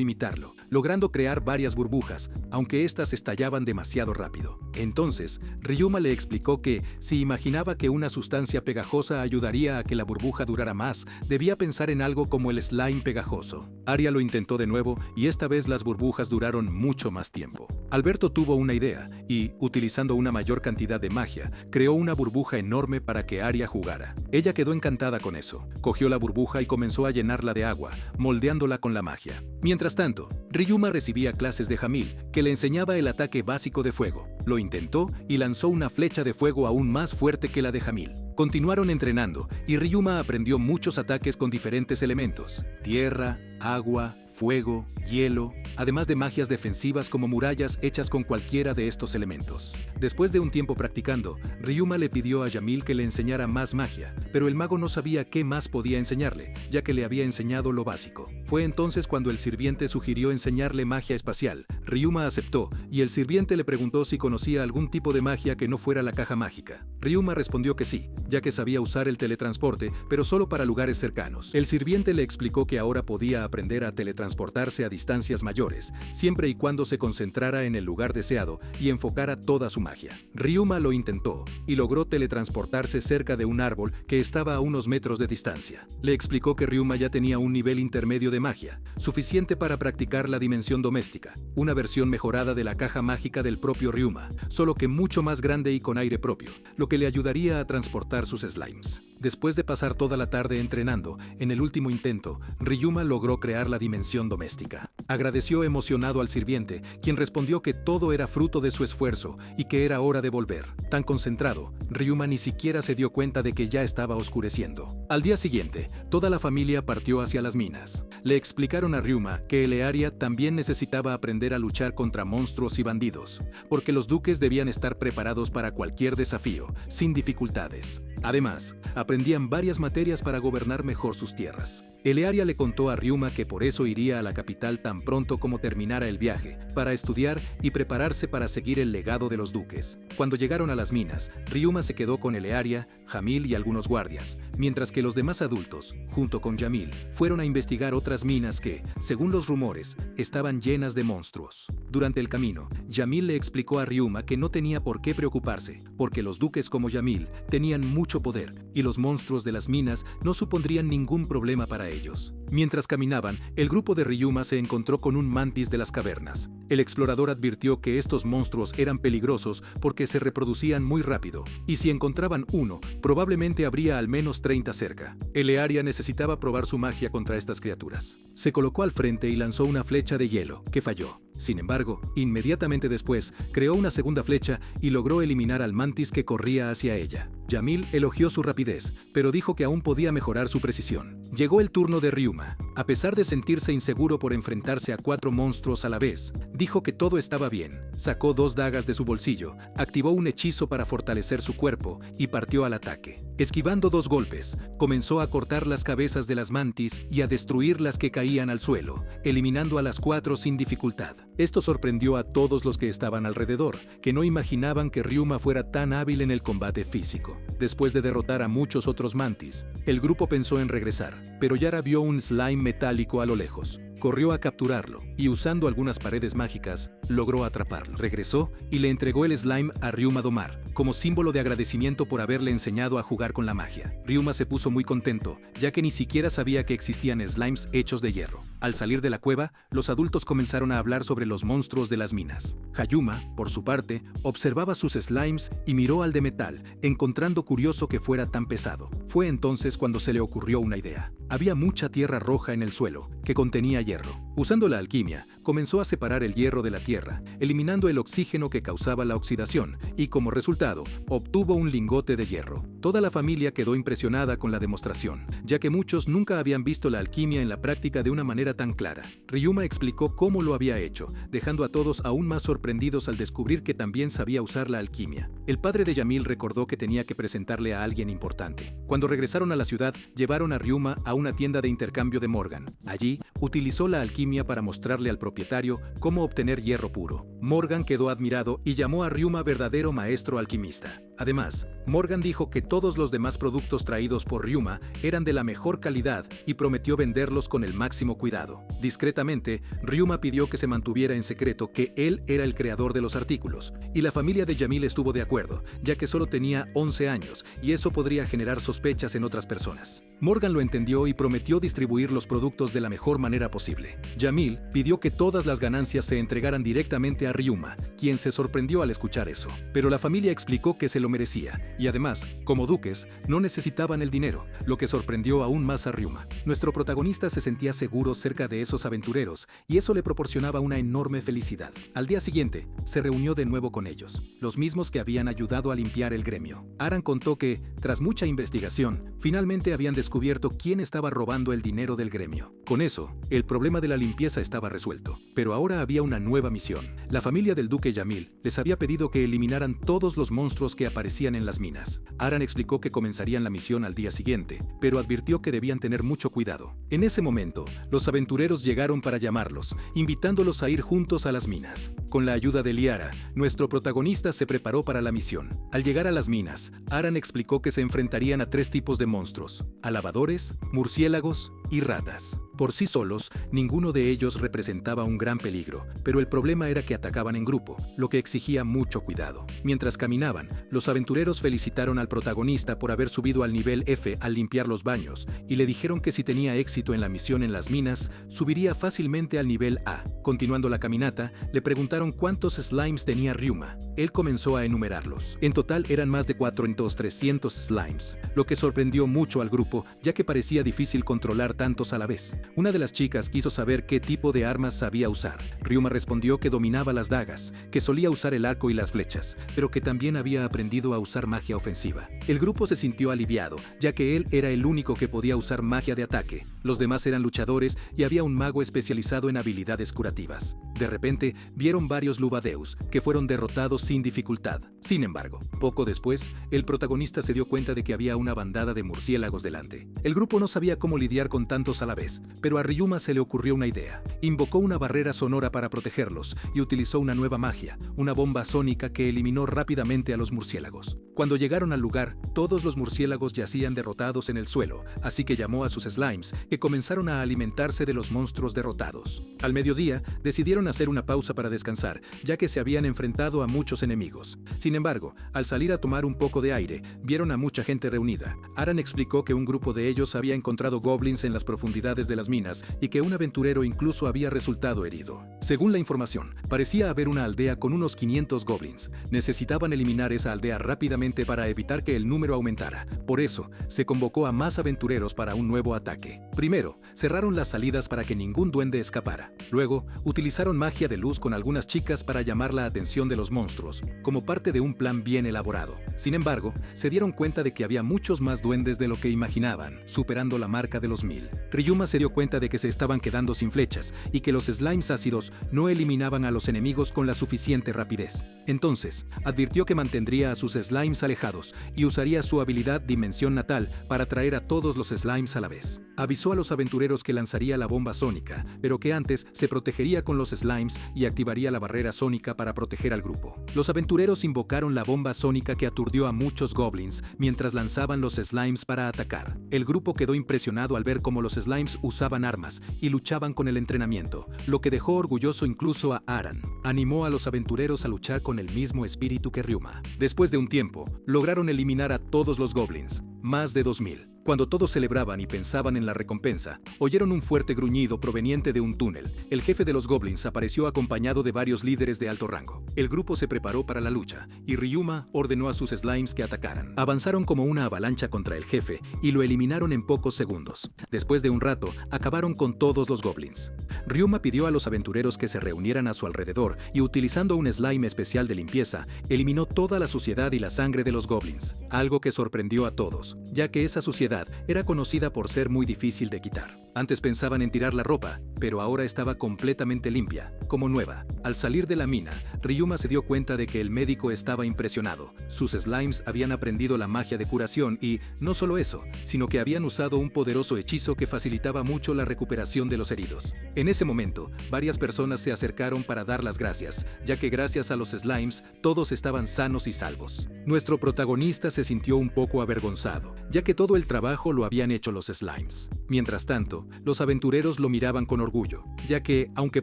S1: imitarlo, logrando crear varias burbujas, aunque éstas estallaban demasiado rápido. Entonces, Ryuma le explicó que, si imaginaba que una sustancia pegajosa ayudaría a que la burbuja durara más, debía pensar en algo como el slime pegajoso. Arya lo intentó de nuevo y esta vez las burbujas duraron mucho más tiempo. Alberto tuvo una idea y, utilizando una mayor cantidad de magia, creó una burbuja enorme para que Arya jugara. Ella quedó encantada con eso. Cogió la burbuja y comenzó a llenarla de agua, moldeándola con la magia. Mientras tanto, Ryuma recibía clases de Jamil, que le enseñaba el ataque básico de fuego. Lo intentó y lanzó una flecha de fuego aún más fuerte que la de Jamil. Continuaron entrenando y Ryuma aprendió muchos ataques con diferentes elementos: tierra, agua, fuego, hielo, además de magias defensivas como murallas hechas con cualquiera de estos elementos. Después de un tiempo practicando, Ryuma le pidió a Yamil que le enseñara más magia, pero el mago no sabía qué más podía enseñarle, ya que le había enseñado lo básico. Fue entonces cuando el sirviente sugirió enseñarle magia espacial. Ryuma aceptó, y el sirviente le preguntó si conocía algún tipo de magia que no fuera la caja mágica. Ryuma respondió que sí, ya que sabía usar el teletransporte, pero solo para lugares cercanos. El sirviente le explicó que ahora podía aprender a teletransportarse a distancias mayores, siempre y cuando se concentrara en el lugar deseado y enfocara toda su magia. Ryuma lo intentó y logró teletransportarse cerca de un árbol que estaba a unos metros de distancia. Le explicó que Ryuma ya tenía un nivel intermedio de magia, suficiente para practicar la dimensión doméstica, una versión mejorada de la caja mágica del propio Ryuma, solo que mucho más grande y con aire propio, lo que le ayudaría a transportar sus slimes. Después de pasar toda la tarde entrenando, en el último intento, Ryuma logró crear la dimensión doméstica. Agradeció emocionado al sirviente, quien respondió que todo era fruto de su esfuerzo y que era hora de volver. Tan concentrado, Ryuma ni siquiera se dio cuenta de que ya estaba oscureciendo. Al día siguiente, toda la familia partió hacia las minas. Le explicaron a Ryuma que Elearia también necesitaba aprender a luchar contra monstruos y bandidos, porque los duques debían estar preparados para cualquier desafío, sin dificultades. Además, aprendían varias materias para gobernar mejor sus tierras. Elearia le contó a Ryuma que por eso iría a la capital tan pronto como terminara el viaje, para estudiar y prepararse para seguir el legado de los duques. Cuando llegaron a las minas, Ryuma se quedó con Elearia, Jamil y algunos guardias, mientras que los demás adultos, junto con Jamil, fueron a investigar otras minas que, según los rumores, estaban llenas de monstruos. Durante el camino, Jamil le explicó a Ryuma que no tenía por qué preocuparse, porque los duques como Jamil tenían mucho poder y los monstruos de las minas no supondrían ningún problema para ellos. Mientras caminaban, el grupo de Ryuma se encontró con un mantis de las cavernas. El explorador advirtió que estos monstruos eran peligrosos porque se reproducían muy rápido, y si encontraban uno, probablemente habría al menos 30 cerca. Elearia necesitaba probar su magia contra estas criaturas. Se colocó al frente y lanzó una flecha de hielo, que falló. Sin embargo, inmediatamente después, creó una segunda flecha y logró eliminar al mantis que corría hacia ella. Jamil elogió su rapidez, pero dijo que aún podía mejorar su precisión. Llegó el turno de Ryuma. A pesar de sentirse inseguro por enfrentarse a 4 monstruos a la vez, dijo que todo estaba bien. Sacó 2 dagas de su bolsillo, activó un hechizo para fortalecer su cuerpo y partió al ataque. Esquivando 2 golpes, comenzó a cortar las cabezas de las mantis y a destruir las que caían al suelo, eliminando a las 4 sin dificultad. Esto sorprendió a todos los que estaban alrededor, que no imaginaban que Ryuma fuera tan hábil en el combate físico. Después de derrotar a muchos otros mantis, el grupo pensó en regresar, pero Yara vio un slime metálico a lo lejos. Corrió a capturarlo y, usando algunas paredes mágicas, logró atraparlo. Regresó y le entregó el slime a Ryuma domar, como símbolo de agradecimiento por haberle enseñado a jugar con la magia. Ryuma se puso muy contento, ya que ni siquiera sabía que existían slimes hechos de hierro. Al salir de la cueva, los adultos comenzaron a hablar sobre los monstruos de las minas. Hayuma, por su parte, observaba sus slimes y miró al de metal, encontrando curioso que fuera tan pesado. Fue entonces cuando se le ocurrió una idea. Había mucha tierra roja en el suelo, que contenía hierro. Usando la alquimia, comenzó a separar el hierro de la tierra, eliminando el oxígeno que causaba la oxidación, y como resultado, obtuvo un lingote de hierro. Toda la familia quedó impresionada con la demostración, ya que muchos nunca habían visto la alquimia en la práctica de una manera tan clara. Ryuma explicó cómo lo había hecho, dejando a todos aún más sorprendidos al descubrir que también sabía usar la alquimia. El padre de Jamil recordó que tenía que presentarle a alguien importante. Cuando regresaron a la ciudad, llevaron a Ryuma a una tienda de intercambio de Morgan. Allí, utilizó la alquimia para mostrarle al propietario cómo obtener hierro puro. Morgan quedó admirado y llamó a Ryuma verdadero maestro alquimista. Además, Morgan dijo que todos los demás productos traídos por Ryuma eran de la mejor calidad y prometió venderlos con el máximo cuidado. Discretamente, Ryuma pidió que se mantuviera en secreto que él era el creador de los artículos, y la familia de Jamil estuvo de acuerdo, ya que solo tenía 11 años y eso podría generar sospechas en otras personas. Morgan lo entendió y prometió distribuir los productos de la mejor manera posible. Jamil pidió que todas las ganancias se entregaran directamente a Ryuma, quien se sorprendió al escuchar eso, pero la familia explicó que se lo merecía, y además, como duques, no necesitaban el dinero, lo que sorprendió aún más a Ryuma. Nuestro protagonista se sentía seguro cerca de esos aventureros, y eso le proporcionaba una enorme felicidad. Al día siguiente, se reunió de nuevo con ellos, los mismos que habían ayudado a limpiar el gremio. Aran contó que, tras mucha investigación, finalmente habían descubierto quién estaba robando el dinero del gremio. Con eso, el problema de la limpieza estaba resuelto, pero ahora había una nueva misión. La familia del duque Jamil les había pedido que eliminaran todos los monstruos que aparecían en las minas. Aran explicó que comenzarían la misión al día siguiente, pero advirtió que debían tener mucho cuidado. En ese momento, los aventureros llegaron para llamarlos, invitándolos a ir juntos a las minas. Con la ayuda de Liara, nuestro protagonista se preparó para la misión. Al llegar a las minas, Aran explicó que se enfrentarían a 3 tipos de monstruos: alabadores, murciélagos y ratas. Por sí solos, ninguno de ellos representaba un gran peligro, pero el problema era que atacaban en grupo, lo que exigía mucho cuidado. Mientras caminaban, los aventureros felicitaron al protagonista por haber subido al nivel F al limpiar los baños, y le dijeron que si tenía éxito en la misión en las minas, subiría fácilmente al nivel A. Continuando la caminata, le preguntaron cuántos slimes tenía Ryuma. Él comenzó a enumerarlos. En total eran más de 300 slimes, lo que sorprendió mucho al grupo, ya que parecía difícil controlar tantos a la vez. Una de las chicas quiso saber qué tipo de armas sabía usar. Ryuma respondió que dominaba las dagas, que solía usar el arco y las flechas, pero que también había aprendido a usar magia ofensiva. El grupo se sintió aliviado, ya que él era el único que podía usar magia de ataque. Los demás eran luchadores y había un mago especializado en habilidades curativas. De repente, vieron varios Luvadeus, que fueron derrotados sin dificultad. Sin embargo, poco después, el protagonista se dio cuenta de que había una bandada de murciélagos delante. El grupo no sabía cómo lidiar con tantos a la vez, pero a Ryuma se le ocurrió una idea. Invocó una barrera sonora para protegerlos y utilizó una nueva magia, una bomba sónica que eliminó rápidamente a los murciélagos. Cuando llegaron al lugar, todos los murciélagos yacían derrotados en el suelo, así que llamó a sus slimes, que comenzaron a alimentarse de los monstruos derrotados. Al mediodía, decidieron hacer una pausa para descansar, ya que se habían enfrentado a muchos enemigos. Sin embargo, al salir a tomar un poco de aire, vieron a mucha gente reunida. Aran explicó que un grupo de ellos había encontrado goblins en las profundidades de las minas y que un aventurero incluso había resultado herido. Según la información, parecía haber una aldea con unos 500 goblins. Necesitaban eliminar esa aldea rápidamente para evitar que el número aumentara. Por eso, se convocó a más aventureros para un nuevo ataque. Primero, cerraron las salidas para que ningún duende escapara. Luego, utilizaron magia de luz con algunas chicas para llamar la atención de los monstruos, como parte de un plan bien elaborado. Sin embargo, se dieron cuenta de que había muchos más duendes de lo que imaginaban, superando la marca de los 1000. Ryuma se dio cuenta de que se estaban quedando sin flechas y que los slimes ácidos no eliminaban a los enemigos con la suficiente rapidez. Entonces, advirtió que mantendría a sus slimes alejados y usaría su habilidad Dimensión Natal para traer a todos los slimes a la vez. Avisó a los aventureros que lanzaría la bomba sónica, pero que antes se protegería con los slimes y activaría la barrera sónica para proteger al grupo. Los aventureros invocaron la bomba sónica que aturdió a muchos goblins mientras lanzaban los slimes para atacar. El grupo quedó impresionado al ver cómo los slimes usaban armas y luchaban con el entrenamiento, lo que dejó orgulloso incluso a Aran. Animó a los aventureros a luchar con el mismo espíritu que Ryuma. Después de un tiempo, lograron eliminar a todos los goblins, más de 2000. Cuando todos celebraban y pensaban en la recompensa, oyeron un fuerte gruñido proveniente de un túnel. El jefe de los goblins apareció acompañado de varios líderes de alto rango. El grupo se preparó para la lucha, y Ryuma ordenó a sus slimes que atacaran. Avanzaron como una avalancha contra el jefe y lo eliminaron en pocos segundos. Después de un rato, acabaron con todos los goblins. Ryuma pidió a los aventureros que se reunieran a su alrededor y, utilizando un slime especial de limpieza, eliminó toda la suciedad y la sangre de los goblins, algo que sorprendió a todos, ya que esa suciedad era conocida por ser muy difícil de quitar. Antes pensaban en tirar la ropa, pero ahora estaba completamente limpia, como nueva. Al salir de la mina, Ryuma se dio cuenta de que el médico estaba impresionado. Sus slimes habían aprendido la magia de curación y, no solo eso, sino que habían usado un poderoso hechizo que facilitaba mucho la recuperación de los heridos. En ese momento, varias personas se acercaron para dar las gracias, ya que gracias a los slimes, todos estaban sanos y salvos. Nuestro protagonista se sintió un poco avergonzado, ya que todo el trabajo lo habían hecho los slimes. Mientras tanto, los aventureros lo miraban con orgullo, ya que, aunque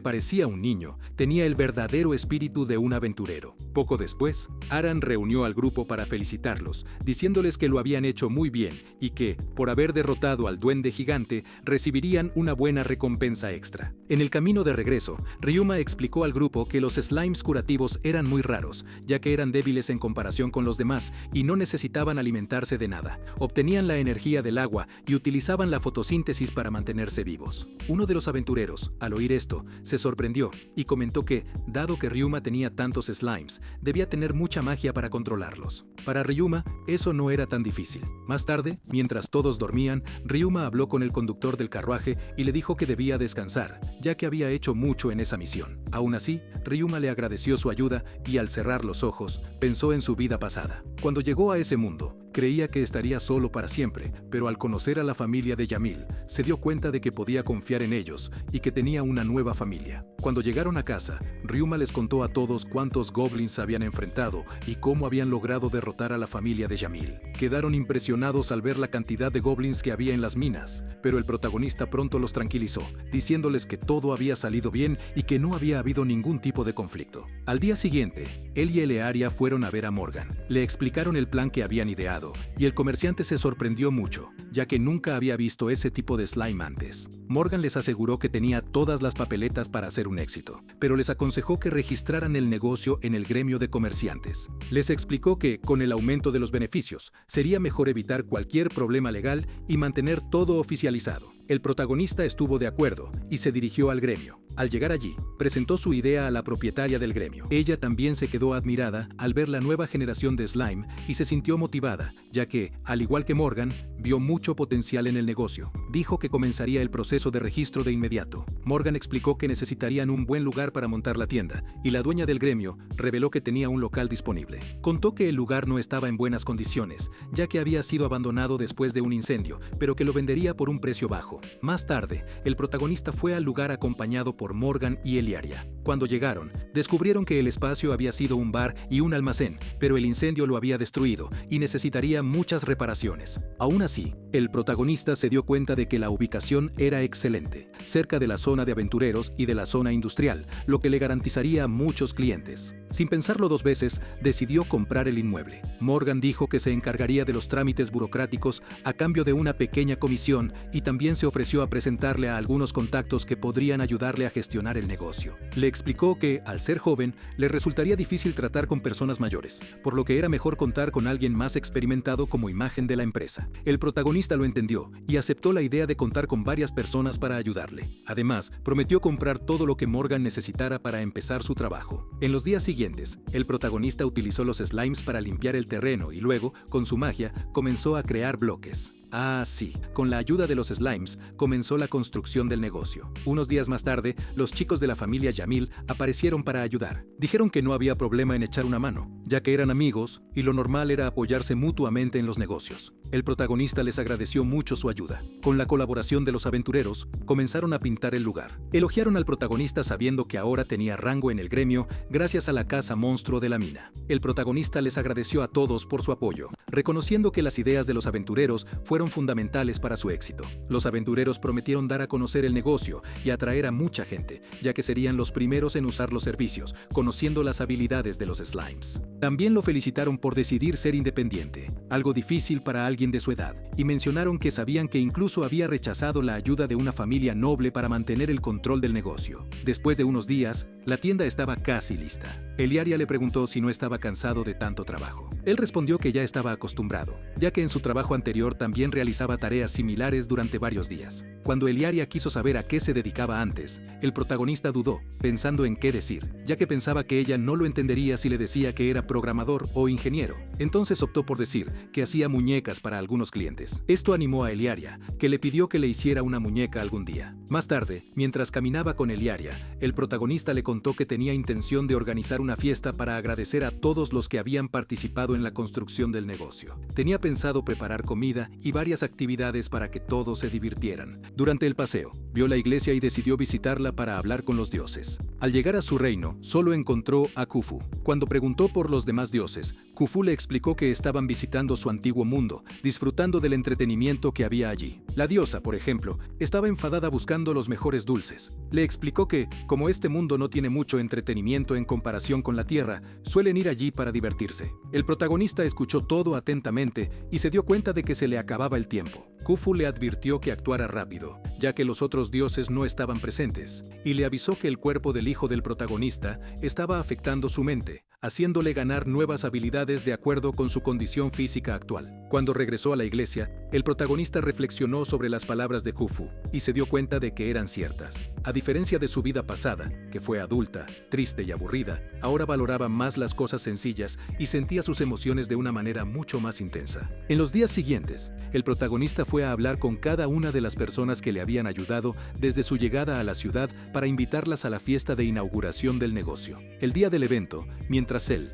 S1: parecía un niño, tenía el verdadero espíritu de un aventurero. Poco después, Aran reunió al grupo para felicitarlos, diciéndoles que lo habían hecho muy bien y que, por haber derrotado al duende gigante, recibirían una buena recompensa extra. En el camino de regreso, Ryuma explicó al grupo que los slimes curativos eran muy raros, ya que eran débiles en comparación con los demás y no necesitaban alimentarse de nada. Obtenían la energía del agua y utilizaban la fotosíntesis para mantenerse vivos. Uno de los aventureros, al oír esto, se sorprendió y comentó que, dado que Ryuma tenía tantos slimes, debía tener mucha magia para controlarlos. Para Ryuma, eso no era tan difícil. Más tarde, mientras todos dormían, Ryuma habló con el conductor del carruaje y le dijo que debía descansar, ya que había hecho mucho en esa misión. Aún así, Ryuma le agradeció su ayuda y, al cerrar los ojos, pensó en su vida pasada. Cuando llegó a ese mundo, Creía que estaría solo para siempre, pero al conocer a la familia de Yamil, se dio cuenta de que podía confiar en ellos y que tenía una nueva familia. Cuando llegaron a casa, Ryuma les contó a todos cuántos goblins habían enfrentado y cómo habían logrado derrotar a la familia de Yamil. Quedaron impresionados al ver la cantidad de goblins que había en las minas, pero el protagonista pronto los tranquilizó, diciéndoles que todo había salido bien y que no había habido ningún tipo de conflicto. Al día siguiente, él y Elearia fueron a ver a Morgan. Le explicaron el plan que habían ideado, y el comerciante se sorprendió mucho, ya que nunca había visto ese tipo de slime antes. Morgan les aseguró que tenía todas las papeletas para hacer un éxito, pero les aconsejó que registraran el negocio en el gremio de comerciantes. Les explicó que, con el aumento de los beneficios, sería mejor evitar cualquier problema legal y mantener todo oficializado. El protagonista estuvo de acuerdo y se dirigió al gremio. Al llegar allí, presentó su idea a la propietaria del gremio. Ella también se quedó admirada al ver la nueva generación de slime y se sintió motivada, ya que, al igual que Morgan, vio mucho potencial en el negocio. Dijo que comenzaría el proceso de registro de inmediato. Morgan explicó que necesitarían un buen lugar para montar la tienda, y la dueña del gremio reveló que tenía un local disponible. Contó que el lugar no estaba en buenas condiciones, ya que había sido abandonado después de un incendio, pero que lo vendería por un precio bajo. Más tarde, el protagonista fue al lugar acompañado por Morgan y Elearia. Cuando llegaron, descubrieron que el espacio había sido un bar y un almacén, pero el incendio lo había destruido y necesitaría muchas reparaciones. Aún así, el protagonista se dio cuenta de que la ubicación era excelente, cerca de la zona de aventureros y de la zona industrial, lo que le garantizaría a muchos clientes. Sin pensarlo dos veces, decidió comprar el inmueble. Morgan dijo que se encargaría de los trámites burocráticos a cambio de una pequeña comisión y también se ofreció a presentarle a algunos contactos que podrían ayudarle a gestionar el negocio. Le explicó que, al ser joven, le resultaría difícil tratar con personas mayores, por lo que era mejor contar con alguien más experimentado como imagen de la empresa. El protagonista lo entendió y aceptó la idea de contar con varias personas para ayudarle. Además, prometió comprar todo lo que Morgan necesitara para empezar su trabajo. En los días siguientes, el protagonista utilizó los slimes para limpiar el terreno y luego, con su magia, comenzó a crear bloques. Ah, sí, con la ayuda de los slimes, comenzó la construcción del negocio. Unos días más tarde, los chicos de la familia Yamil aparecieron para ayudar. Dijeron que no había problema en echar una mano, ya que eran amigos y lo normal era apoyarse mutuamente en los negocios. El protagonista les agradeció mucho su ayuda. Con la colaboración de los aventureros, comenzaron a pintar el lugar. Elogiaron al protagonista sabiendo que ahora tenía rango en el gremio gracias a la casa monstruo de la mina. El protagonista les agradeció a todos por su apoyo, reconociendo que las ideas de los aventureros fueron fundamentales para su éxito. Los aventureros prometieron dar a conocer el negocio y atraer a mucha gente, ya que serían los primeros en usar los servicios, conociendo las habilidades de los slimes. También lo felicitaron por decidir ser independiente, algo difícil para alguien de su edad, y mencionaron que sabían que incluso había rechazado la ayuda de una familia noble para mantener el control del negocio. Después de unos días, la tienda estaba casi lista. Elearia le preguntó si no estaba cansado de tanto trabajo. Él respondió que ya estaba acostumbrado, ya que en su trabajo anterior también realizaba tareas similares durante varios días. Cuando Elearia quiso saber a qué se dedicaba antes, el protagonista dudó, pensando en qué decir, ya que pensaba que ella no lo entendería si le decía que era programador o ingeniero. Entonces optó por decir que hacía muñecas para algunos clientes. Esto animó a Elearia, que le pidió que le hiciera una muñeca algún día. Más tarde, mientras caminaba con Elearia, el protagonista le contó que tenía intención de organizar una fiesta para agradecer a todos los que habían participado en la construcción del negocio. Tenía pensado preparar comida y varias actividades para que todos se divirtieran. Durante el paseo, vio la iglesia y decidió visitarla para hablar con los dioses. Al llegar a su reino, solo encontró a Khufu. Cuando preguntó por los demás dioses, Khufu le explicó que estaban visitando su antiguo mundo, disfrutando del entretenimiento que había allí. La diosa, por ejemplo, estaba enfadada buscando los mejores dulces. Le explicó que, como este mundo no tiene mucho entretenimiento en comparación con la Tierra, suelen ir allí para divertirse. El protagonista escuchó todo atentamente y se dio cuenta de que se le acababa el tiempo. Khufu le advirtió que actuara rápido, ya que los otros dioses no estaban presentes, y le avisó que el cuerpo del hijo del protagonista estaba afectando su mente, haciéndole ganar nuevas habilidades de acuerdo con su condición física actual. Cuando regresó a la iglesia, el protagonista reflexionó sobre las palabras de Khufu y se dio cuenta de que eran ciertas. A diferencia de su vida pasada, que fue adulta, triste y aburrida, ahora valoraba más las cosas sencillas y sentía sus emociones de una manera mucho más intensa. En los días siguientes, el protagonista fue a hablar con cada una de las personas que le habían ayudado desde su llegada a la ciudad para invitarlas a la fiesta de inauguración del negocio. El día del evento, mientras él,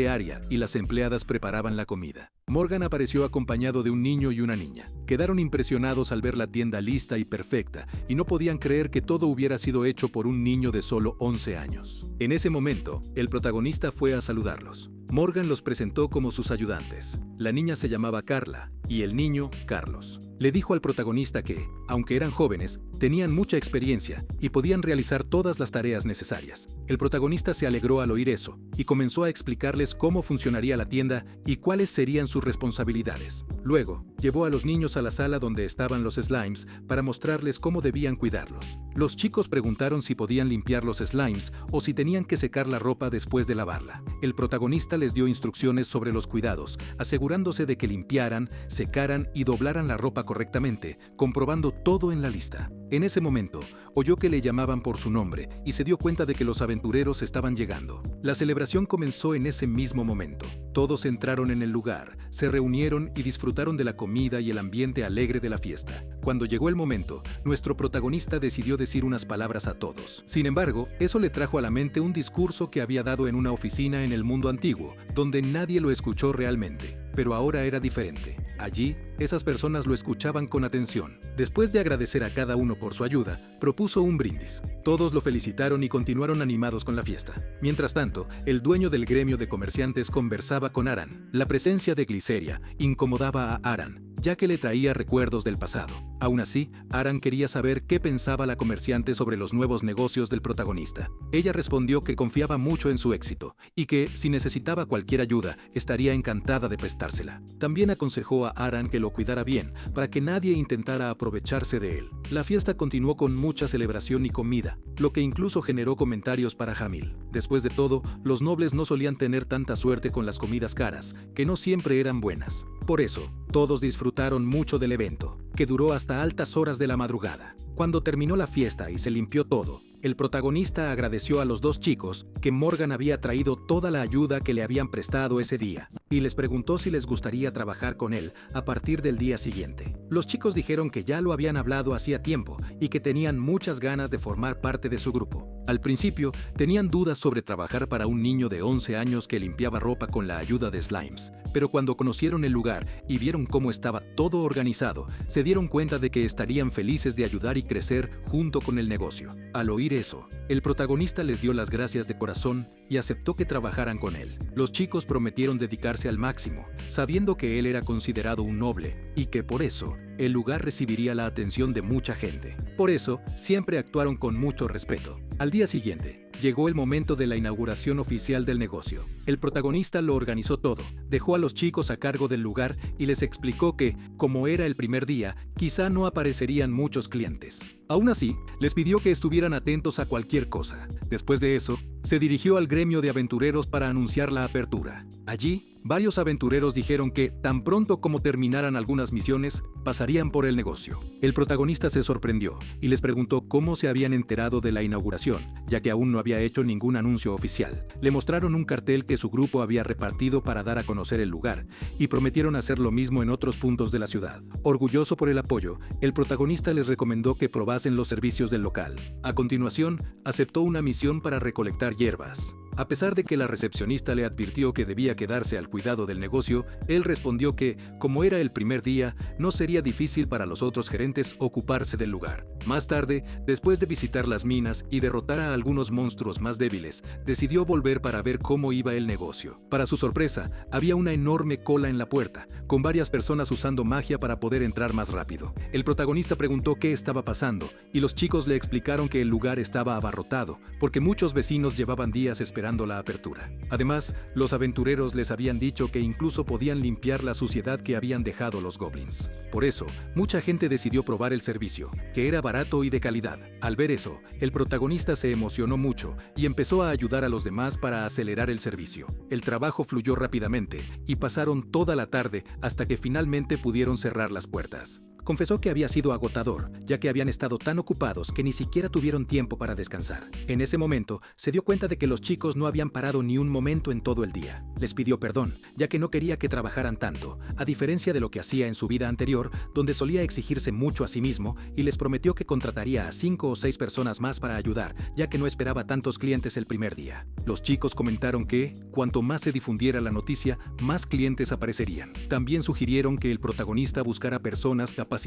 S1: Aria y las empleadas preparaban la comida, Morgan apareció acompañado de un niño y una niña. Quedaron impresionados al ver la tienda lista y perfecta y no podían creer que todo hubiera sido hecho por un niño de solo 11 años. En ese momento, el protagonista fue a saludarlos. Morgan los presentó como sus ayudantes. La niña se llamaba Carla y el niño Carlos. Le dijo al protagonista que, aunque eran jóvenes, tenían mucha experiencia y podían realizar todas las tareas necesarias. El protagonista se alegró al oír eso y comenzó a explicarles cómo funcionaría la tienda y cuáles serían sus responsabilidades. Luego, llevó a los niños a la sala donde estaban los slimes para mostrarles cómo debían cuidarlos. Los chicos preguntaron si podían limpiar los slimes o si tenían que secar la ropa después de lavarla. El protagonista les dio instrucciones sobre los cuidados, asegurándose de que limpiaran, secaran y doblaran la ropa correctamente, comprobando todo en la lista. En ese momento, oyó que le llamaban por su nombre y se dio cuenta de que los aventureros estaban llegando. La celebración comenzó en ese mismo momento. Todos entraron en el lugar, se reunieron y disfrutaron de la comida y el ambiente alegre de la fiesta. Cuando llegó el momento, nuestro protagonista decidió decir unas palabras a todos. Sin embargo, eso le trajo a la mente un discurso que había dado en una oficina en el mundo antiguo, donde nadie lo escuchó realmente. Pero ahora era diferente. Allí, esas personas lo escuchaban con atención. Después de agradecer a cada uno por su ayuda, propuso un brindis. Todos lo felicitaron y continuaron animados con la fiesta. Mientras tanto, el dueño del gremio de comerciantes conversaba con Aran. La presencia de Glyceria incomodaba a Aran, ya que le traía recuerdos del pasado. Aún así, Aran quería saber qué pensaba la comerciante sobre los nuevos negocios del protagonista. Ella respondió que confiaba mucho en su éxito y que, si necesitaba cualquier ayuda, estaría encantada de prestársela. También aconsejó a Aran que lo cuidara bien, para que nadie intentara aprovecharse de él. La fiesta continuó con mucha celebración y comida, lo que incluso generó comentarios para Jamil. Después de todo, los nobles no solían tener tanta suerte con las comidas caras, que no siempre eran buenas. Por eso, todos disfrutaron mucho del evento, que duró hasta altas horas de la madrugada. Cuando terminó la fiesta y se limpió todo, el protagonista agradeció a los dos chicos que Morgan había traído toda la ayuda que le habían prestado ese día y les preguntó si les gustaría trabajar con él a partir del día siguiente. Los chicos dijeron que ya lo habían hablado hacía tiempo y que tenían muchas ganas de formar parte de su grupo. Al principio, tenían dudas sobre trabajar para un niño de 11 años que limpiaba ropa con la ayuda de slimes, pero cuando conocieron el lugar y vieron cómo estaba todo organizado, se dieron cuenta de que estarían felices de ayudar y crecer junto con el negocio. Al oír eso, el protagonista les dio las gracias de corazón y aceptó que trabajaran con él. Los chicos prometieron dedicarse al máximo, sabiendo que él era considerado un noble y que por eso el lugar recibiría la atención de mucha gente. Por eso, siempre actuaron con mucho respeto. Al día siguiente, llegó el momento de la inauguración oficial del negocio. El protagonista lo organizó todo, dejó a los chicos a cargo del lugar y les explicó que, como era el primer día, quizá no aparecerían muchos clientes. Aún así, les pidió que estuvieran atentos a cualquier cosa. Después de eso, se dirigió al gremio de aventureros para anunciar la apertura. Allí, varios aventureros dijeron que, tan pronto como terminaran algunas misiones, pasarían por el negocio. El protagonista se sorprendió y les preguntó cómo se habían enterado de la inauguración, ya que aún no había hecho ningún anuncio oficial. Le mostraron un cartel que su grupo había repartido para dar a conocer el lugar y prometieron hacer lo mismo en otros puntos de la ciudad. Orgulloso por el apoyo, el protagonista les recomendó que probasen los servicios del local. A continuación, aceptó una misión para recolectar hierbas. A pesar de que la recepcionista le advirtió que debía quedarse al cuidado del negocio, él respondió que, como era el primer día, no sería difícil para los otros gerentes ocuparse del lugar. Más tarde, después de visitar las minas y derrotar a algunos monstruos más débiles, decidió volver para ver cómo iba el negocio. Para su sorpresa, había una enorme cola en la puerta, con varias personas usando magia para poder entrar más rápido. El protagonista preguntó qué estaba pasando, y los chicos le explicaron que el lugar estaba abarrotado, porque muchos vecinos llevaban días esperando la apertura. Además, los aventureros les habían dicho que incluso podían limpiar la suciedad que habían dejado los goblins. Por eso, mucha gente decidió probar el servicio, que era barato y de calidad. Al ver eso, el protagonista se emocionó mucho y empezó a ayudar a los demás para acelerar el servicio. El trabajo fluyó rápidamente y pasaron toda la tarde hasta que finalmente pudieron cerrar las puertas. Confesó que había sido agotador, ya que habían estado tan ocupados que ni siquiera tuvieron tiempo para descansar. En ese momento, se dio cuenta de que los chicos no habían parado ni un momento en todo el día. Les pidió perdón, ya que no quería que trabajaran tanto, a diferencia de lo que hacía en su vida anterior, donde solía exigirse mucho a sí mismo, y les prometió que contrataría a 5 o 6 personas más para ayudar, ya que no esperaba tantos clientes el primer día. Los chicos comentaron que, cuanto más se difundiera la noticia, más clientes aparecerían. También sugirieron que el protagonista buscara personas capacitadas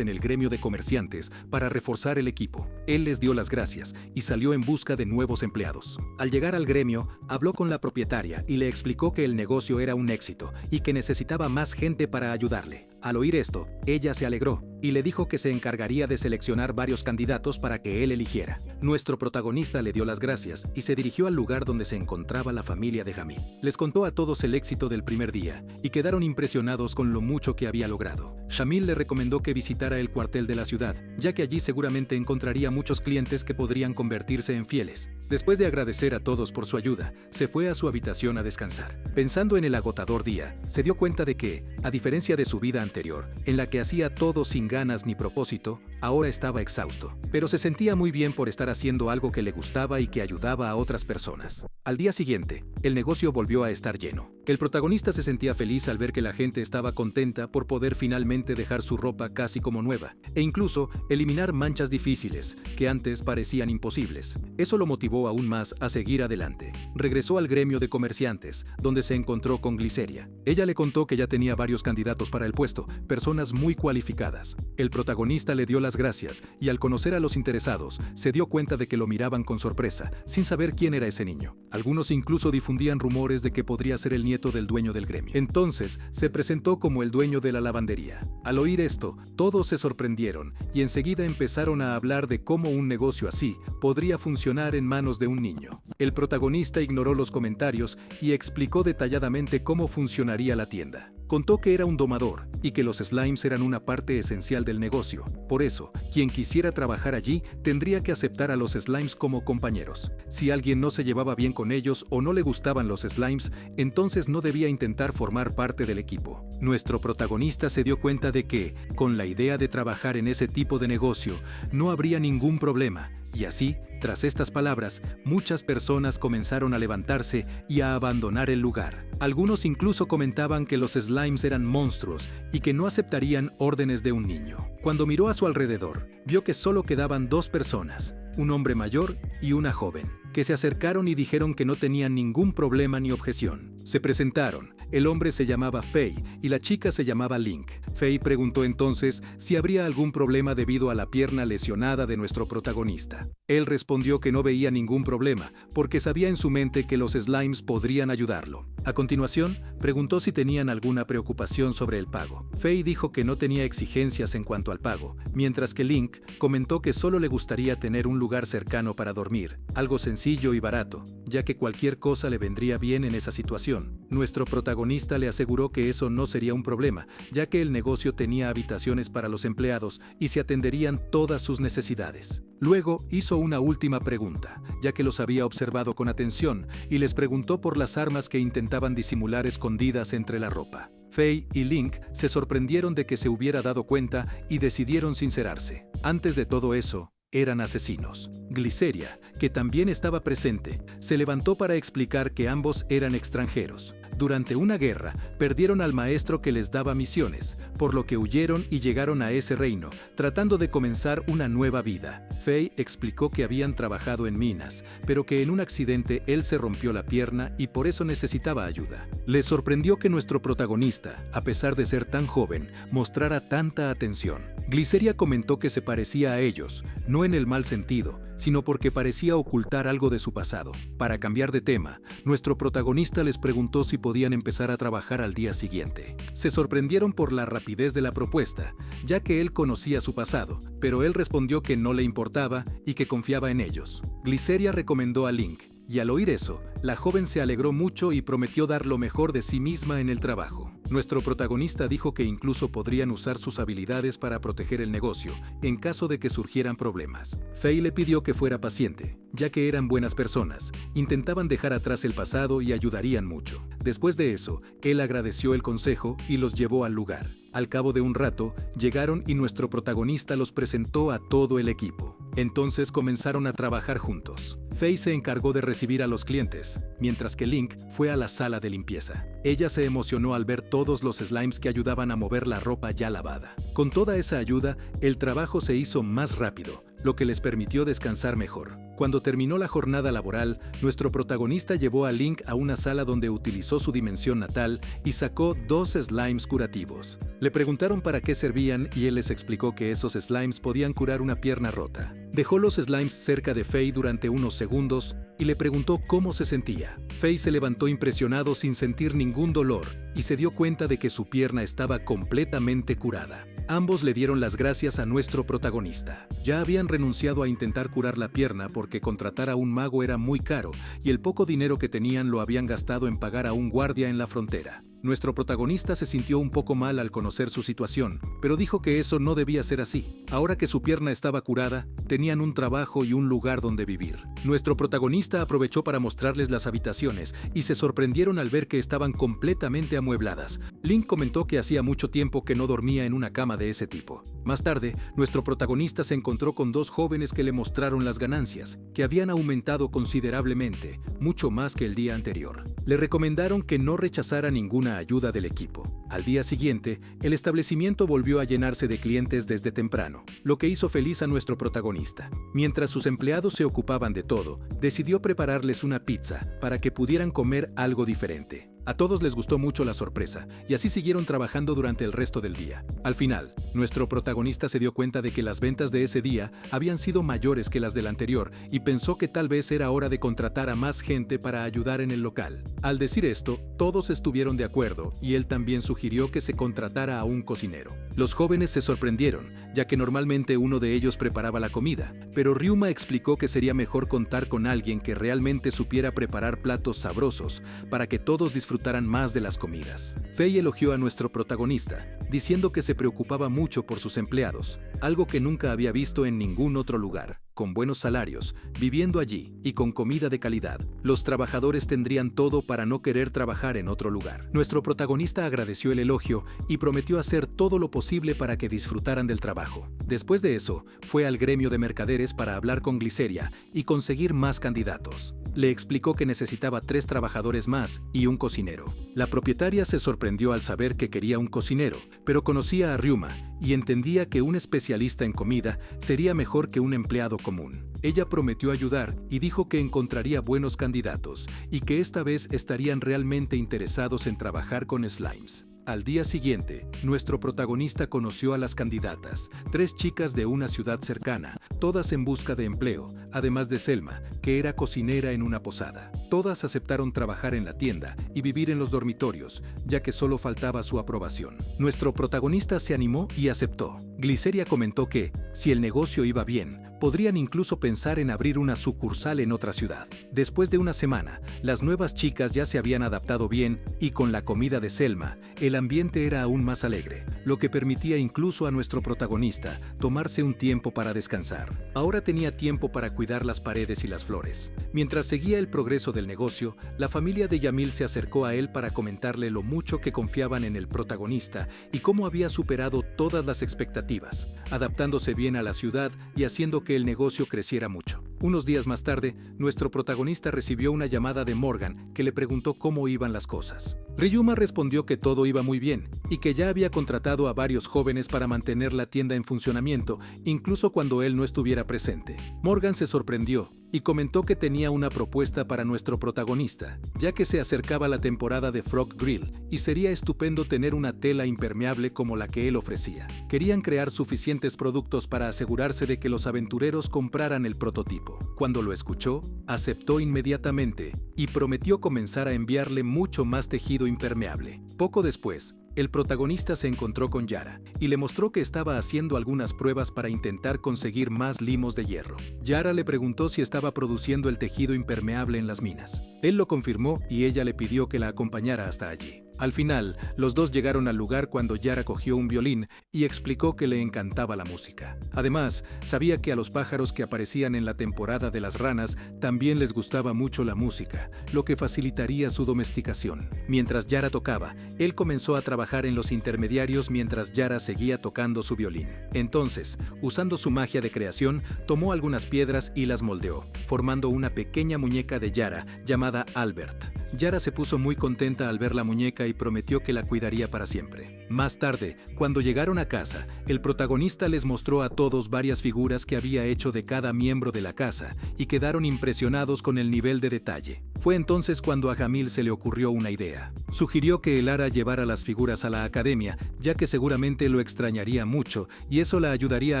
S1: en el gremio de comerciantes para reforzar el equipo. Él les dio las gracias y salió en busca de nuevos empleados. Al llegar al gremio, habló con la propietaria y le explicó que el negocio era un éxito y que necesitaba más gente para ayudarle. Al oír esto, ella se alegró y le dijo que se encargaría de seleccionar varios candidatos para que él eligiera. Nuestro protagonista le dio las gracias y se dirigió al lugar donde se encontraba la familia de Jamil. Les contó a todos el éxito del primer día y quedaron impresionados con lo mucho que había logrado. Shamil le recomendó que visitara el cuartel de la ciudad, ya que allí seguramente encontraría muchos clientes que podrían convertirse en fieles. Después de agradecer a todos por su ayuda, se fue a su habitación a descansar. Pensando en el agotador día, se dio cuenta de que, a diferencia de su vida anterior, en la que hacía todo sin ganas ni propósito, ahora estaba exhausto. Pero se sentía muy bien por estar haciendo algo que le gustaba y que ayudaba a otras personas. Al día siguiente, el negocio volvió a estar lleno. El protagonista se sentía feliz al ver que la gente estaba contenta por poder finalmente dejar su ropa casi como nueva, e incluso eliminar manchas difíciles que antes parecían imposibles. Eso lo motivó aún más a seguir adelante. Regresó al gremio de comerciantes, donde se encontró con Gliceria. Ella le contó que ya tenía varios candidatos para el puesto, personas muy cualificadas. El protagonista le dio las gracias y al conocer a los interesados, se dio cuenta de que lo miraban con sorpresa, sin saber quién era ese niño. Algunos incluso difundían rumores de que podría ser el nieto del dueño del gremio. Entonces, se presentó como el dueño de la lavandería. Al oír esto, todos se sorprendieron y enseguida empezaron a hablar de cómo un negocio así podría funcionar en manos de un niño. El protagonista ignoró los comentarios y explicó detalladamente cómo funcionaría la tienda. Contó que era un domador y que los slimes eran una parte esencial del negocio. Por eso, quien quisiera trabajar allí tendría que aceptar a los slimes como compañeros. Si alguien no se llevaba bien con ellos o no le gustaban los slimes, entonces no debía intentar formar parte del equipo. Nuestro protagonista se dio cuenta de que, con la idea de trabajar en ese tipo de negocio, no habría ningún problema. Y así, tras estas palabras, muchas personas comenzaron a levantarse y a abandonar el lugar. Algunos incluso comentaban que los slimes eran monstruos y que no aceptarían órdenes de un niño. Cuando miró a su alrededor, vio que solo quedaban 2 personas, un hombre mayor y una joven, que se acercaron y dijeron que no tenían ningún problema ni objeción. Se presentaron. El hombre se llamaba Faye y la chica se llamaba Link. Faye preguntó entonces si habría algún problema debido a la pierna lesionada de nuestro protagonista. Él respondió que no veía ningún problema, porque sabía en su mente que los slimes podrían ayudarlo. A continuación, preguntó si tenían alguna preocupación sobre el pago. Faye dijo que no tenía exigencias en cuanto al pago, mientras que Link comentó que solo le gustaría tener un lugar cercano para dormir, algo sencillo y barato, ya que cualquier cosa le vendría bien en esa situación. Nuestro protagonista le aseguró que eso no sería un problema, ya que el negocio tenía habitaciones para los empleados y se atenderían todas sus necesidades. Luego hizo una última pregunta, ya que los había observado con atención, y les preguntó por las armas que intentaban disimular escondidas entre la ropa. Faye y Link se sorprendieron de que se hubiera dado cuenta y decidieron sincerarse. Antes de todo eso, eran asesinos. Gliceria, que también estaba presente, se levantó para explicar que ambos eran extranjeros. Durante una guerra, perdieron al maestro que les daba misiones, por lo que huyeron y llegaron a ese reino, tratando de comenzar una nueva vida. Faye explicó que habían trabajado en minas, pero que en un accidente él se rompió la pierna y por eso necesitaba ayuda. Les sorprendió que nuestro protagonista, a pesar de ser tan joven, mostrara tanta atención. Gliceria comentó que se parecía a ellos, no en el mal sentido, sino porque parecía ocultar algo de su pasado. Para cambiar de tema, nuestro protagonista les preguntó si podían empezar a trabajar al día siguiente. Se sorprendieron por la rapidez de la propuesta, ya que él conocía su pasado, pero él respondió que no le importaba y que confiaba en ellos. Gliceria recomendó a Link y al oír eso, la joven se alegró mucho y prometió dar lo mejor de sí misma en el trabajo. Nuestro protagonista dijo que incluso podrían usar sus habilidades para proteger el negocio en caso de que surgieran problemas. Faye le pidió que fuera paciente, ya que eran buenas personas, intentaban dejar atrás el pasado y ayudarían mucho. Después de eso, él agradeció el consejo y los llevó al lugar. Al cabo de un rato, llegaron y nuestro protagonista los presentó a todo el equipo. Entonces comenzaron a trabajar juntos. Faye se encargó de recibir a los clientes, mientras que Link fue a la sala de limpieza. Ella se emocionó al ver todos los slimes que ayudaban a mover la ropa ya lavada. Con toda esa ayuda, el trabajo se hizo más rápido, lo que les permitió descansar mejor. Cuando terminó la jornada laboral, nuestro protagonista llevó a Link a una sala donde utilizó su dimensión natal y sacó 2 slimes curativos. Le preguntaron para qué servían y él les explicó que esos slimes podían curar una pierna rota. Dejó los slimes cerca de Faye durante unos segundos y le preguntó cómo se sentía. Faye se levantó impresionado sin sentir ningún dolor y se dio cuenta de que su pierna estaba completamente curada. Ambos le dieron las gracias a nuestro protagonista. Ya habían renunciado a intentar curar la pierna porque contratar a un mago era muy caro y el poco dinero que tenían lo habían gastado en pagar a un guardia en la frontera. Nuestro protagonista se sintió un poco mal al conocer su situación, pero dijo que eso no debía ser así. Ahora que su pierna estaba curada, tenían un trabajo y un lugar donde vivir. Nuestro protagonista aprovechó para mostrarles las habitaciones y se sorprendieron al ver que estaban completamente amuebladas. Link comentó que hacía mucho tiempo que no dormía en una cama de ese tipo. Más tarde, nuestro protagonista se encontró con 2 jóvenes que le mostraron las ganancias, que habían aumentado considerablemente, mucho más que el día anterior. Le recomendaron que no rechazara ninguna ayuda del equipo. Al día siguiente, el establecimiento volvió a llenarse de clientes desde temprano, lo que hizo feliz a nuestro protagonista. Mientras sus empleados se ocupaban de todo, decidió prepararles una pizza para que pudieran comer algo diferente. A todos les gustó mucho la sorpresa, y así siguieron trabajando durante el resto del día. Al final, nuestro protagonista se dio cuenta de que las ventas de ese día habían sido mayores que las del anterior y pensó que tal vez era hora de contratar a más gente para ayudar en el local. Al decir esto, todos estuvieron de acuerdo y él también sugirió que se contratara a un cocinero. Los jóvenes se sorprendieron, ya que normalmente uno de ellos preparaba la comida, pero Ryuma explicó que sería mejor contar con alguien que realmente supiera preparar platos sabrosos para que todos disfrutaran más de las comidas. Faye elogió a nuestro protagonista, diciendo que se preocupaba mucho por sus empleados, algo que nunca había visto en ningún otro lugar. Con buenos salarios, viviendo allí y con comida de calidad, los trabajadores tendrían todo para no querer trabajar en otro lugar. Nuestro protagonista agradeció el elogio y prometió hacer todo lo posible para que disfrutaran del trabajo. Después de eso, fue al gremio de mercaderes para hablar con Gliceria y conseguir más candidatos. Le explicó que necesitaba 3 trabajadores más y un cocinero. La propietaria se sorprendió al saber que quería un cocinero, pero conocía a Ryuma y entendía que un especialista en comida sería mejor que un empleado común. Ella prometió ayudar y dijo que encontraría buenos candidatos y que esta vez estarían realmente interesados en trabajar con slimes. Al día siguiente, nuestro protagonista conoció a las candidatas, 3 chicas de una ciudad cercana, todas en busca de empleo, además de Selma, que era cocinera en una posada. Todas aceptaron trabajar en la tienda y vivir en los dormitorios, ya que solo faltaba su aprobación. Nuestro protagonista se animó y aceptó. Gliceria comentó que, si el negocio iba bien, podrían incluso pensar en abrir una sucursal en otra ciudad. Después de una semana, las nuevas chicas ya se habían adaptado bien y con la comida de Selma, el ambiente era aún más alegre, lo que permitía incluso a nuestro protagonista tomarse un tiempo para descansar. Ahora tenía tiempo para cuidar las paredes y las flores. Mientras seguía el progreso del negocio, la familia de Yamil se acercó a él para comentarle lo mucho que confiaban en el protagonista y cómo había superado todas las expectativas, adaptándose bien a la ciudad y haciendo que el negocio creciera mucho. Unos días más tarde, nuestro protagonista recibió una llamada de Morgan que le preguntó cómo iban las cosas. Ryuma respondió que todo iba muy bien y que ya había contratado a varios jóvenes para mantener la tienda en funcionamiento, incluso cuando él no estuviera presente. Morgan se sorprendió y comentó que tenía una propuesta para nuestro protagonista, ya que se acercaba la temporada de Frog Grill y sería estupendo tener una tela impermeable como la que él ofrecía. Querían crear suficientes productos para asegurarse de que los aventureros compraran el prototipo. Cuando lo escuchó, aceptó inmediatamente y prometió comenzar a enviarle mucho más tejido impermeable. Poco después, el protagonista se encontró con Yara y le mostró que estaba haciendo algunas pruebas para intentar conseguir más limos de hierro. Yara le preguntó si estaba produciendo el tejido impermeable en las minas. Él lo confirmó y ella le pidió que la acompañara hasta allí. Al final, los dos llegaron al lugar cuando Yara cogió un violín y explicó que le encantaba la música. Además, sabía que a los pájaros que aparecían en la temporada de las ranas también les gustaba mucho la música, lo que facilitaría su domesticación. Mientras Yara tocaba, él comenzó a trabajar en los intermediarios mientras Yara seguía tocando su violín. Entonces, usando su magia de creación, tomó algunas piedras y las moldeó, formando una pequeña muñeca de Yara llamada Albert. Yara se puso muy contenta al ver la muñeca y prometió que la cuidaría para siempre. Más tarde, cuando llegaron a casa, el protagonista les mostró a todos varias figuras que había hecho de cada miembro de la casa y quedaron impresionados con el nivel de detalle. Fue entonces cuando a Jamil se le ocurrió una idea. Sugirió que Elara llevara las figuras a la academia, ya que seguramente lo extrañaría mucho y eso la ayudaría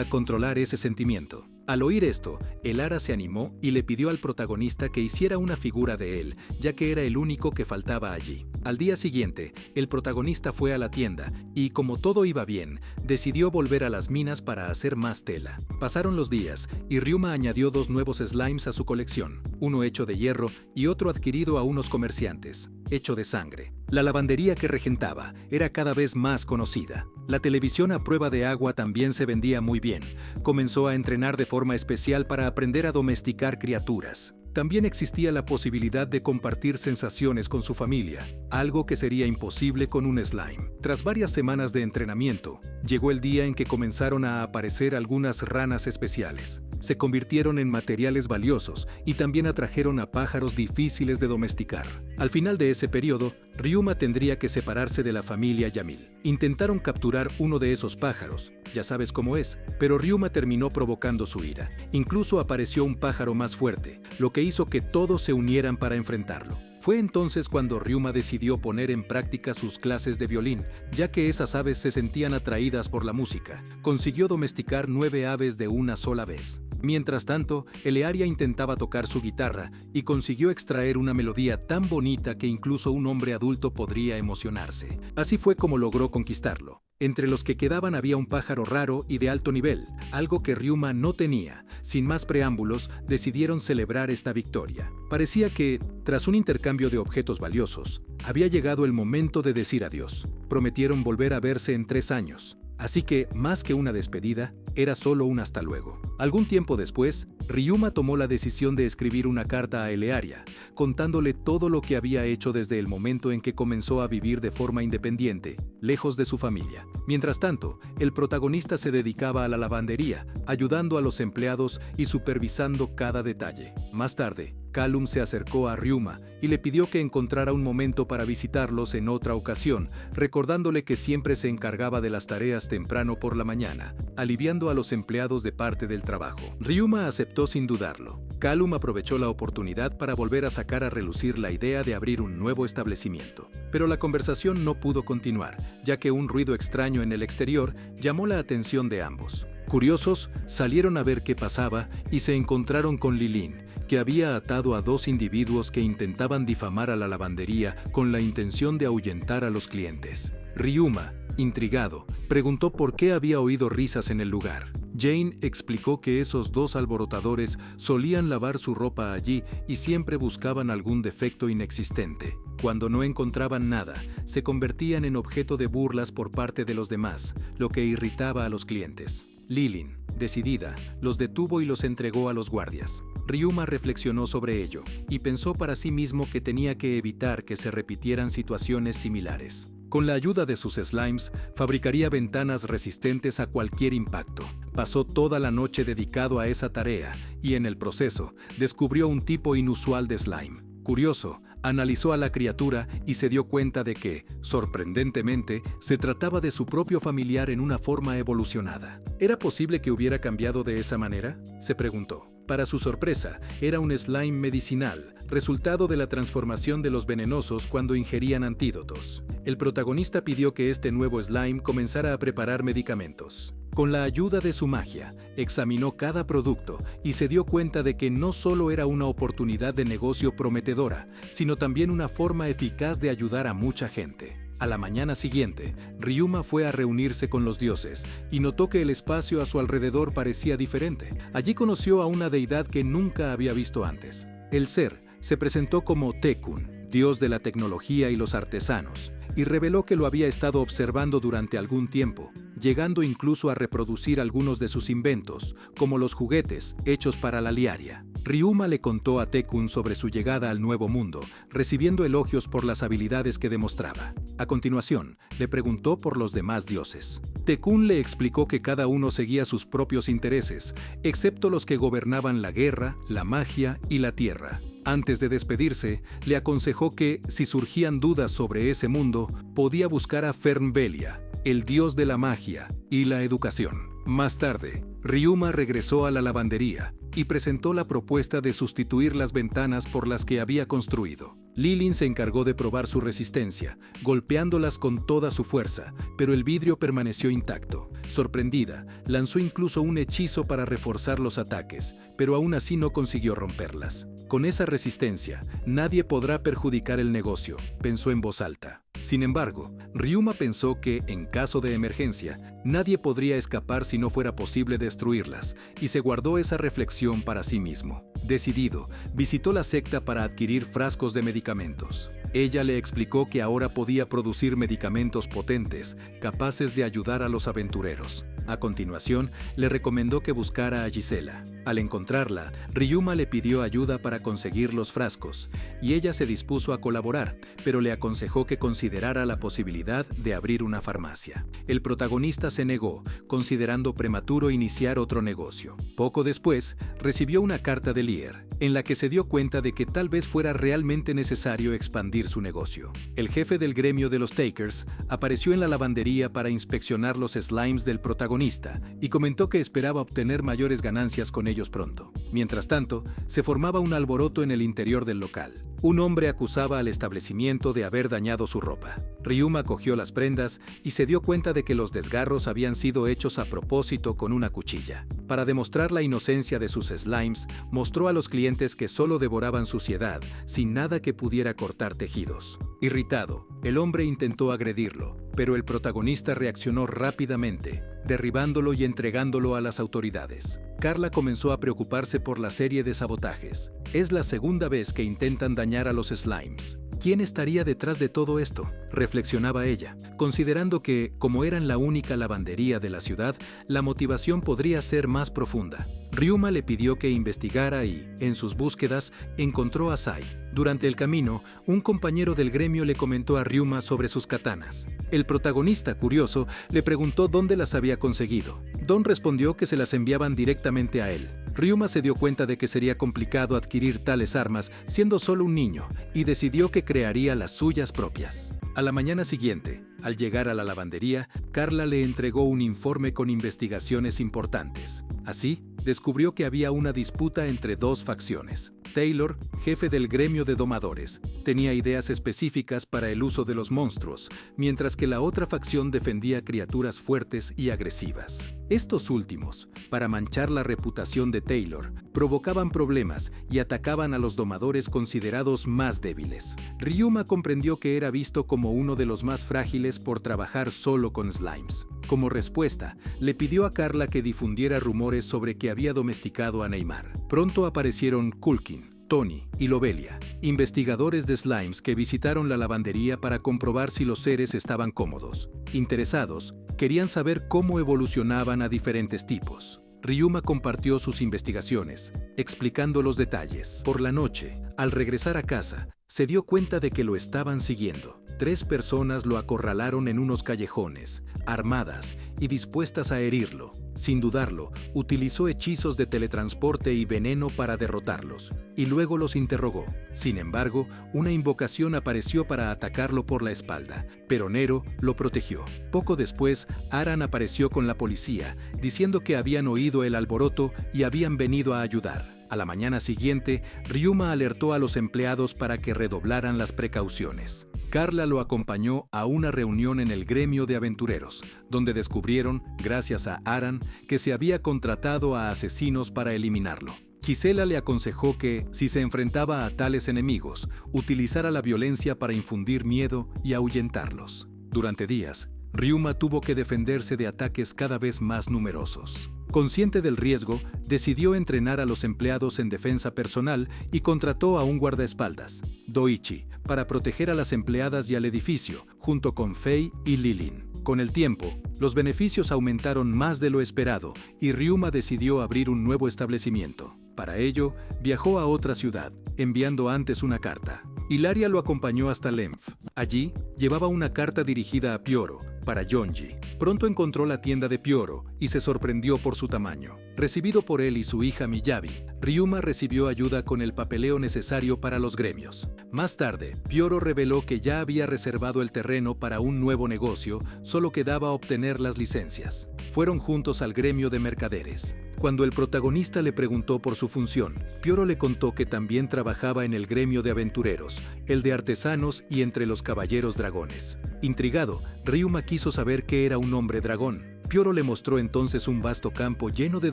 S1: a controlar ese sentimiento. Al oír esto, Elara se animó y le pidió al protagonista que hiciera una figura de él, ya que era el único que faltaba allí. Al día siguiente, el protagonista fue a la tienda y, como todo iba bien, decidió volver a las minas para hacer más tela. Pasaron los días y Ryuma añadió 2 nuevos slimes a su colección, uno hecho de hierro y otro adquirido a unos comerciantes, hecho de sangre. La lavandería que regentaba era cada vez más conocida. La televisión a prueba de agua también se vendía muy bien. Comenzó a entrenar de forma especial para aprender a domesticar criaturas. También existía la posibilidad de compartir sensaciones con su familia, algo que sería imposible con un slime. Tras varias semanas de entrenamiento, llegó el día en que comenzaron a aparecer algunas ranas especiales. Se convirtieron en materiales valiosos y también atrajeron a pájaros difíciles de domesticar. Al final de ese periodo, Ryuma tendría que separarse de la familia Yamil. Intentaron capturar uno de esos pájaros, ya sabes cómo es, pero Ryuma terminó provocando su ira. Incluso apareció un pájaro más fuerte, lo que hizo que todos se unieran para enfrentarlo. Fue entonces cuando Ryuma decidió poner en práctica sus clases de violín, ya que esas aves se sentían atraídas por la música. Consiguió domesticar 9 aves de una sola vez. Mientras tanto, Elearia intentaba tocar su guitarra y consiguió extraer una melodía tan bonita que incluso un hombre adulto podría emocionarse. Así fue como logró conquistarlo. Entre los que quedaban había un pájaro raro y de alto nivel, algo que Ryuma no tenía. Sin más preámbulos, decidieron celebrar esta victoria. Parecía que, tras un intercambio de objetos valiosos, había llegado el momento de decir adiós. Prometieron volver a verse en 3 años. Así que, más que una despedida, era solo un hasta luego. Algún tiempo después, Ryuma tomó la decisión de escribir una carta a Elearia, contándole todo lo que había hecho desde el momento en que comenzó a vivir de forma independiente, lejos de su familia. Mientras tanto, el protagonista se dedicaba a la lavandería, ayudando a los empleados y supervisando cada detalle. Más tarde, Callum se acercó a Ryuma y le pidió que encontrara un momento para visitarlos en otra ocasión, recordándole que siempre se encargaba de las tareas temprano por la mañana, aliviando a los empleados de parte del trabajo. Ryuma aceptó sin dudarlo. Callum aprovechó la oportunidad para volver a sacar a relucir la idea de abrir un nuevo establecimiento. Pero la conversación no pudo continuar, ya que un ruido extraño en el exterior llamó la atención de ambos. Curiosos, salieron a ver qué pasaba y se encontraron con Lilin, que había atado a 2 individuos que intentaban difamar a la lavandería con la intención de ahuyentar a los clientes. Ryuma, intrigado, preguntó por qué había oído risas en el lugar. Jane explicó que esos 2 alborotadores solían lavar su ropa allí y siempre buscaban algún defecto inexistente. Cuando no encontraban nada, se convertían en objeto de burlas por parte de los demás, lo que irritaba a los clientes. Lilin, decidida, los detuvo y los entregó a los guardias. Ryuma reflexionó sobre ello y pensó para sí mismo que tenía que evitar que se repitieran situaciones similares. Con la ayuda de sus slimes, fabricaría ventanas resistentes a cualquier impacto. Pasó toda la noche dedicado a esa tarea y en el proceso descubrió un tipo inusual de slime. Curioso, analizó a la criatura y se dio cuenta de que, sorprendentemente, se trataba de su propio familiar en una forma evolucionada. ¿Era posible que hubiera cambiado de esa manera?, se preguntó. Para su sorpresa, era un slime medicinal, resultado de la transformación de los venenosos cuando ingerían antídotos. El protagonista pidió que este nuevo slime comenzara a preparar medicamentos. Con la ayuda de su magia, examinó cada producto y se dio cuenta de que no solo era una oportunidad de negocio prometedora, sino también una forma eficaz de ayudar a mucha gente. A la mañana siguiente, Ryuma fue a reunirse con los dioses y notó que el espacio a su alrededor parecía diferente. Allí conoció a una deidad que nunca había visto antes. El ser se presentó como Tekun, dios de la tecnología y los artesanos, y reveló que lo había estado observando durante algún tiempo, llegando incluso a reproducir algunos de sus inventos, como los juguetes hechos para la Liaria. Ryuma le contó a Tekun sobre su llegada al Nuevo Mundo, recibiendo elogios por las habilidades que demostraba. A continuación, le preguntó por los demás dioses. Tekun le explicó que cada uno seguía sus propios intereses, excepto los que gobernaban la guerra, la magia y la tierra. Antes de despedirse, le aconsejó que, si surgían dudas sobre ese mundo, podía buscar a Fernvelia, el dios de la magia y la educación. Más tarde, Ryuma regresó a la lavandería y presentó la propuesta de sustituir las ventanas por las que había construido. Lilin se encargó de probar su resistencia, golpeándolas con toda su fuerza, pero el vidrio permaneció intacto. Sorprendida, lanzó incluso un hechizo para reforzar los ataques, pero aún así no consiguió romperlas. Con esa resistencia, nadie podrá perjudicar el negocio, pensó en voz alta. Sin embargo, Ryuma pensó que, en caso de emergencia, nadie podría escapar si no fuera posible destruirlas, y se guardó esa reflexión para sí mismo. Decidido, visitó la secta para adquirir frascos de medicamentos. Ella le explicó que ahora podía producir medicamentos potentes, capaces de ayudar a los aventureros. A continuación, le recomendó que buscara a Gisela. Al encontrarla, Ryuma le pidió ayuda para conseguir los frascos, y ella se dispuso a colaborar, pero le aconsejó que considerara la posibilidad de abrir una farmacia. El protagonista se negó, considerando prematuro iniciar otro negocio. Poco después, recibió una carta de Lier, en la que se dio cuenta de que tal vez fuera realmente necesario expandir su negocio. El jefe del gremio de los Takers apareció en la lavandería para inspeccionar los slimes del protagonista y comentó que esperaba obtener mayores ganancias con ellos pronto. Mientras tanto, se formaba un alboroto en el interior del local. Un hombre acusaba al establecimiento de haber dañado su ropa. Ryuma cogió las prendas y se dio cuenta de que los desgarros habían sido hechos a propósito con una cuchilla. Para demostrar la inocencia de sus slimes, mostró a los clientes que solo devoraban suciedad, sin nada que pudiera cortar tejidos. Irritado, el hombre intentó agredirlo, pero el protagonista reaccionó rápidamente, derribándolo y entregándolo a las autoridades. Carla comenzó a preocuparse por la serie de sabotajes. Es la segunda vez que intentan dañar a los slimes. ¿Quién estaría detrás de todo esto?, reflexionaba ella, considerando que, como eran la única lavandería de la ciudad, la motivación podría ser más profunda. Ryuma le pidió que investigara y, en sus búsquedas, encontró a Sai. Durante el camino, un compañero del gremio le comentó a Ryuma sobre sus katanas. El protagonista, curioso, le preguntó dónde las había conseguido. Don respondió que se las enviaban directamente a él. Ryuma se dio cuenta de que sería complicado adquirir tales armas siendo solo un niño y decidió que crearía las suyas propias. A la mañana siguiente, al llegar a la lavandería, Carla le entregó un informe con investigaciones importantes. Así, descubrió que había una disputa entre dos facciones. Taylor, jefe del gremio de domadores, tenía ideas específicas para el uso de los monstruos, mientras que la otra facción defendía criaturas fuertes y agresivas. Estos últimos, para manchar la reputación de Taylor, provocaban problemas y atacaban a los domadores considerados más débiles. Ryuma comprendió que era visto como uno de los más frágiles por trabajar solo con slimes. Como respuesta, le pidió a Carla que difundiera rumores sobre que había domesticado a Neymar. Pronto aparecieron Culkin, Tony y Lobelia, investigadores de slimes que visitaron la lavandería para comprobar si los seres estaban cómodos. Interesados, querían saber cómo evolucionaban a diferentes tipos. Ryuma compartió sus investigaciones, explicando los detalles. Por la noche, al regresar a casa, se dio cuenta de que lo estaban siguiendo. 3 personas lo acorralaron en unos callejones, armadas y dispuestas a herirlo. Sin dudarlo, utilizó hechizos de teletransporte y veneno para derrotarlos, y luego los interrogó. Sin embargo, una invocación apareció para atacarlo por la espalda, pero Nero lo protegió. Poco después, Aran apareció con la policía, diciendo que habían oído el alboroto y habían venido a ayudar. A la mañana siguiente, Ryuma alertó a los empleados para que redoblaran las precauciones. Carla lo acompañó a una reunión en el gremio de aventureros, donde descubrieron, gracias a Aran, que se había contratado a asesinos para eliminarlo. Gisela le aconsejó que, si se enfrentaba a tales enemigos, utilizara la violencia para infundir miedo y ahuyentarlos. Durante días, Ryuma tuvo que defenderse de ataques cada vez más numerosos. Consciente del riesgo, decidió entrenar a los empleados en defensa personal y contrató a un guardaespaldas, Doichi, para proteger a las empleadas y al edificio, junto con Fei y Lilin. Con el tiempo, los beneficios aumentaron más de lo esperado y Ryuma decidió abrir un nuevo establecimiento. Para ello, viajó a otra ciudad, enviando antes una carta. Hilaria lo acompañó hasta Lemph. Allí, llevaba una carta dirigida a Pyoro, para Yonji. Pronto encontró la tienda de Pyoro y se sorprendió por su tamaño. Recibido por él y su hija Miyabi, Ryuma recibió ayuda con el papeleo necesario para los gremios. Más tarde, Pyoro reveló que ya había reservado el terreno para un nuevo negocio, solo quedaba obtener las licencias. Fueron juntos al gremio de mercaderes. Cuando el protagonista le preguntó por su función, Pyoro le contó que también trabajaba en el gremio de aventureros, el de artesanos y entre los caballeros dragones. Intrigado, Ryuma quiso saber qué era un hombre dragón. Pyoro le mostró entonces un vasto campo lleno de